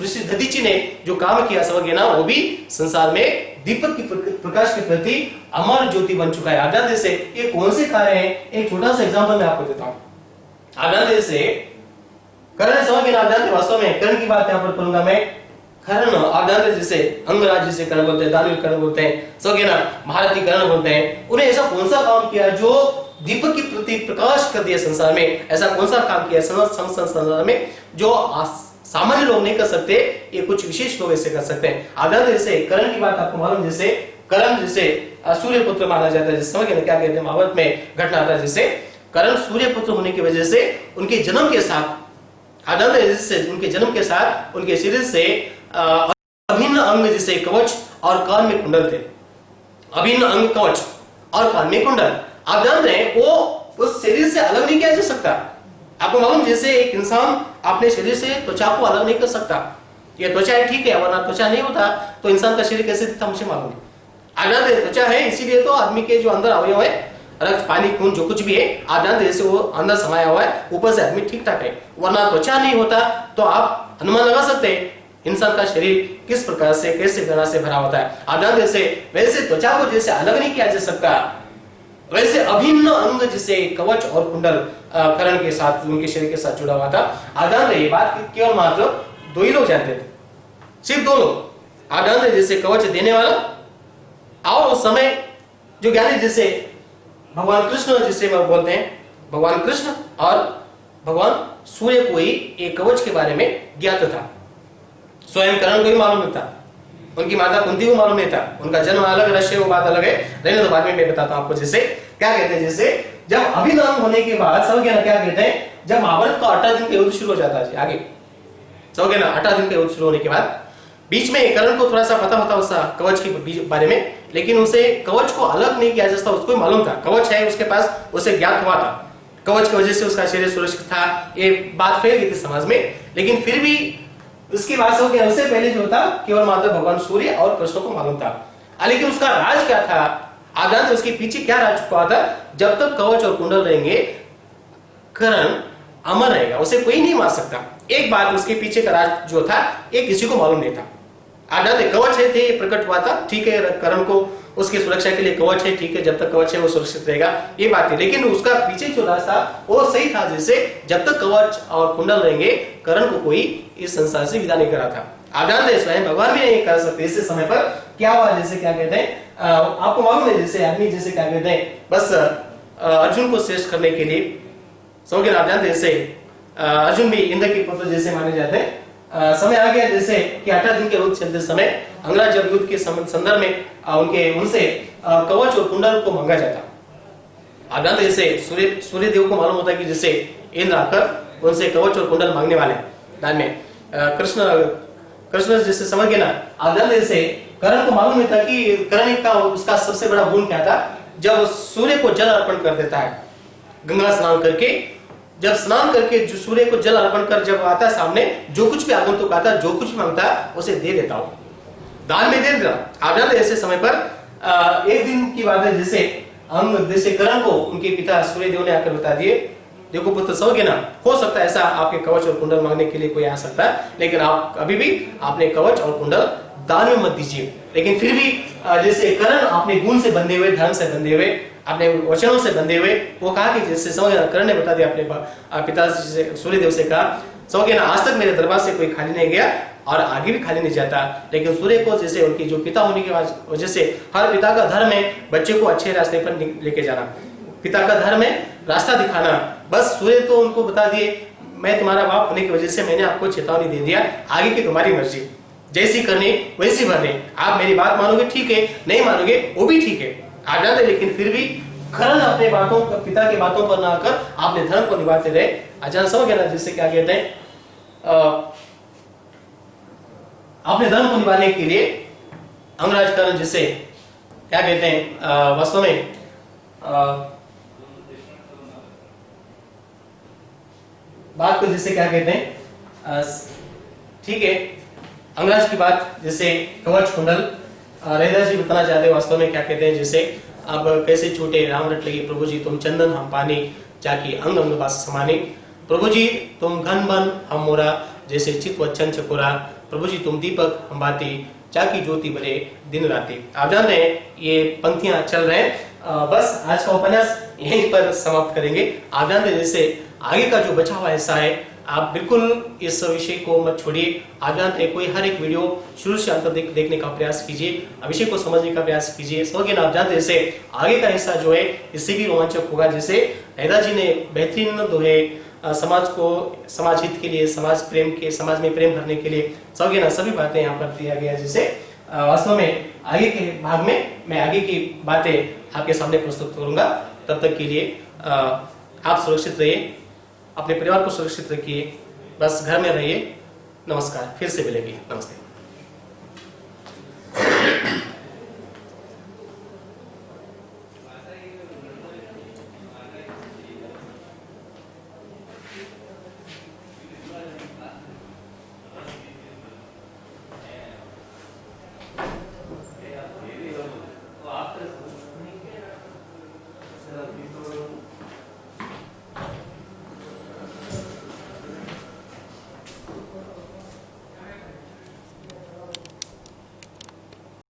ऋषि दधीची ने जो काम किया समझ गए ना, वो भी संसार में दीपक की प्रकाश के प्रति अमर ज्योति बन चुका है। आप जानते जैसे ये कौन से कार्य है, एक छोटा सा एग्जाम्पल मैं आपको देता हूँ। आप जानते जैसे कर्ण समझ गए ना, आप जानते वास्तव में कर्ण की बात यहाँ पर करूंगा मैं। कर्ण आप जानते जैसे अंगराज जिसे कर्ण बोलते हैं, दानवीर कर्ण बोलते हैं, समझ गए ना, महारथी कर्ण बोलते हैं। उन्हें ऐसा कौन सा काम किया जो दीपक की प्रति प्रकाश कर दिया संसार में, ऐसा कौन सा काम किया संसार में जो सामान्य लोग नहीं कर सकते, ये कुछ विशेष लोग ऐसे कर सकते हैं। आप जानते जैसे कर्ण की बात आपको मालूम, जैसे कर्ण जैसे सूर्य पुत्र माना जाता है, समझ गए ना क्या कहते हैं, महाभारत में घटना आता है जैसे कर्ण सूर्य पुत्र होने की वजह से उनके जन्म के साथ, आप जानते जैसे उनके जन्म के साथ उनके शरीर से अभिन्न अंग जैसे कवच और कान में कुंडल थे, अभिन्न अंग कवच और कान में कुंडल। आप जानते हैं वो उस शरीर से अलग नहीं किया जा सकता। आपको मालूम जैसे एक इंसान अपने शरीर से त्वचा को अलग नहीं कर सकता, ये त्वचा है ठीक है, वरना त्वचा नहीं होता तो इंसान का शरीर कैसे दिखता मुझे मालूम नहीं। आप जानते त्वचा है इसीलिए तो आदमी के जो अंदर अवयव है, रक्त पानी खून जो कुछ भी है, आप जानते जैसे वो अंदर समाया हुआ है, ऊपर से आदमी ठीक ठाक है, वरना त्वचा नहीं होता तो आप अनुमान लगा सकते हैं इंसान का शरीर किस प्रकार से कैसे गणा से भरा होता है। आप जानते जैसे वैसे त्वचा को जैसे अलग नहीं किया जा सकता, वैसे अभिन्न अंग जिसे कवच और कुंडल कर्ण के साथ उनके शरीर के साथ जुड़ा हुआ था। आप जानते ये बात केवल मात्र दो ही लोग जानते थे, सिर्फ दो लोग। आप जानते जैसे कवच देने वाला और उस समय जो ज्ञानी जैसे भगवान कृष्ण जिसे बोलते हैं, भगवान कृष्ण और भगवान सूर्य को ही एक कवच के बारे में ज्ञात था। स्वयं कर्ण को ही मालूम नहीं था, उनकी माता कुंती को मालूम नहीं था, उनका जन्म अलग रहस्य वो बात अलग है, रहने तो बाद में मैं बताता हूं आपको। जैसे क्या कहते हैं जैसे जब अभिनव होने के बाद समझ गया ना क्या कहते हैं, जब महाभारत का 18 दिन का युद्ध शुरू हो जाता है आगे, समझ गए ना। 18 दिन का युद्ध शुरू होने के बाद बीच में करण को थोड़ा सा पता होता उसका कवच के बारे में, लेकिन उसे कवच को अलग नहीं किया जाता, उसको मालूम था कवच है उसके पास, उसे ज्ञात हुआ था कवच की वजह से उसका शरीर सुरक्षित था, ये बात फैल गई थी समाज में। लेकिन फिर भी उसकी बात हो गया, उससे पहले जो था केवल मात्र भगवान सूर्य और कृष्ण को मालूम था। लेकिन उसका राज क्या था आप जानते, उसके पीछे क्या राज छुपा था। जब तक कवच और कुंडल रहेंगे करण अमर रहेगा, उसे कोई नहीं मार सकता। एक बात उसके पीछे का राज जो था ये किसी को मालूम नहीं था। आप जानते कवच है थे प्रकट हुआ था, ठीक है, करण को उसकी सुरक्षा के लिए कवच है, ठीक है, जब तक कवच है वो सुरक्षित रहेगा, ये बात है। लेकिन उसका पीछे जो राज था वो सही था, जैसे जब तक कवच और कुंडल रहेंगे करण को कोई इस संसार से विदा नहीं करा था। आप जानते हैं स्वयं भगवान भी नहीं कर सकते। इस समय पर क्या हुआ, जैसे क्या कहते हैं आपको मालूम है, जैसे आदमी जैसे क्या कहते हैं बस अर्जुन को श्रेष्ठ करने के लिए, समझ आप जानते हैं, जैसे अर्जुन भी इंद्र के पुत्र जैसे माने जाते हैं। समय आ गया जैसे कि 18 दिन के युद्ध चलते समय अंगराज जब युद्ध के संदर्भ में उनसे कवच और कुंडल को मांगा जाता। आप जानते जैसे सूर्य देव को मालूम होता है कि जैसे इंद्र आकर उनसे कवच और कुंडल मांगने वाले दान में कृष्ण जैसे समझ गए ना। आप जानते जैसे करण को मालूम नहीं था कि करण का उसका सबसे बड़ा गुण क्या था, जब सूर्य को जल अर्पण कर देता है गंगा स्नान करके, जब स्नान करके जो सूर्य को जल अर्पण कर जब आता सामने, जो कुछ भी आगंतुक आता जो कुछ मांगता उसे दे देता हूं, दान में दे देता। आप जानते ऐसे समय पर एक दिन की बात है, जैसे करण को उनके पिता सूर्य देव ने आकर बता दिए, देखो पुत्र समझ गए ना, हो सकता है ऐसा आपके कवच और कुंडल मांगने के लिए कोई आ सकता है, लेकिन आप अभी भी अपने कवच और कुंडल दान में मत दीजिए। लेकिन फिर भी जैसे करण अपने गुण से बंधे हुए, धर्म से बंधे हुए, अपने वचनों से बंधे हुए, वो कहा कि जैसे समझ करण ने बता दिया अपने पिता सूर्यदेव से कहा, समझ गए ना, आज तक मेरे दरबार से कोई खाली नहीं गया और आगे भी खाली नहीं जाता। लेकिन सूर्य को जैसे उनकी जो पिता होने की वजह से, हर पिता का धर्म है बच्चे को अच्छे रास्ते पर लेके जाना, पिता का धर्म है रास्ता दिखाना। बस सूर्य तो उनको बता दिए, मैं तुम्हारा बाप होने की वजह से मैंने आपको चेतावनी दे दिया, आगे की तुम्हारी मर्जी, जैसी करनी वैसी भरनी, आप मेरी बात मानोगे ठीक है, नहीं मानोगे वो भी ठीक है। आप जानते, लेकिन फिर भी करण अपने बातों पिता की बातों पर ना आकर अपने धर्म को निभाते रहे। अचानक समझ गया ना, जिससे क्या कहते हैं अपने धर्म को निभाने के लिए अंगराज करण, जिसे क्या कहते हैं वास्तव में बात को जिसे क्या कहते हैं, ठीक है, अंगराज की बात जैसे कवच कुंडल रैदास जी बताना चाहते वास्तव में क्या कहते हैं, जैसे अब कैसे छूटे राम रट लगी प्रभु जी, तुम चंदन हम पानी, जाकी अंग अंग बास समानी, प्रभु जी तुम घन बन हम मोरा, जैसे चित वचन चकोरा, प्रभु जी तुम दीपक हम बाती, जाकी ज्योति बने दिन राती। आप जानते हैं ये पंक्तियां चल रहे हैं। बस आज का उपन्यास यहीं पर समाप्त करेंगे। आप जानते हैं जैसे आगे का जो बचा हुआ हिस्सा है, आप बिल्कुल इस विषय को मत छोड़िए। आप जानते हैं कोई हर एक वीडियो शुरू से अंत तक देखने का प्रयास कीजिए, विषय को समझने का प्रयास कीजिए। समझिए ना, आप जानते हैं जैसे आगे का हिस्सा जो है इससे भी रोमांचक होगा। जैसे रैदास जी ने बेहतरीन दोहे समाज को, समाज हित के लिए, समाज में प्रेम भरने के लिए, समझिए ना, सभी बातें यहाँ पर दिया गया। जैसे वास्तव में आगे के भाग में मैं आगे की बातें आपके सामने प्रस्तुत करूंगा। तब तक के लिए आप सुरक्षित रहिए, अपने परिवार को सुरक्षित रखिए, बस घर में रहिए। नमस्कार, फिर से मिलेंगे, नमस्ते।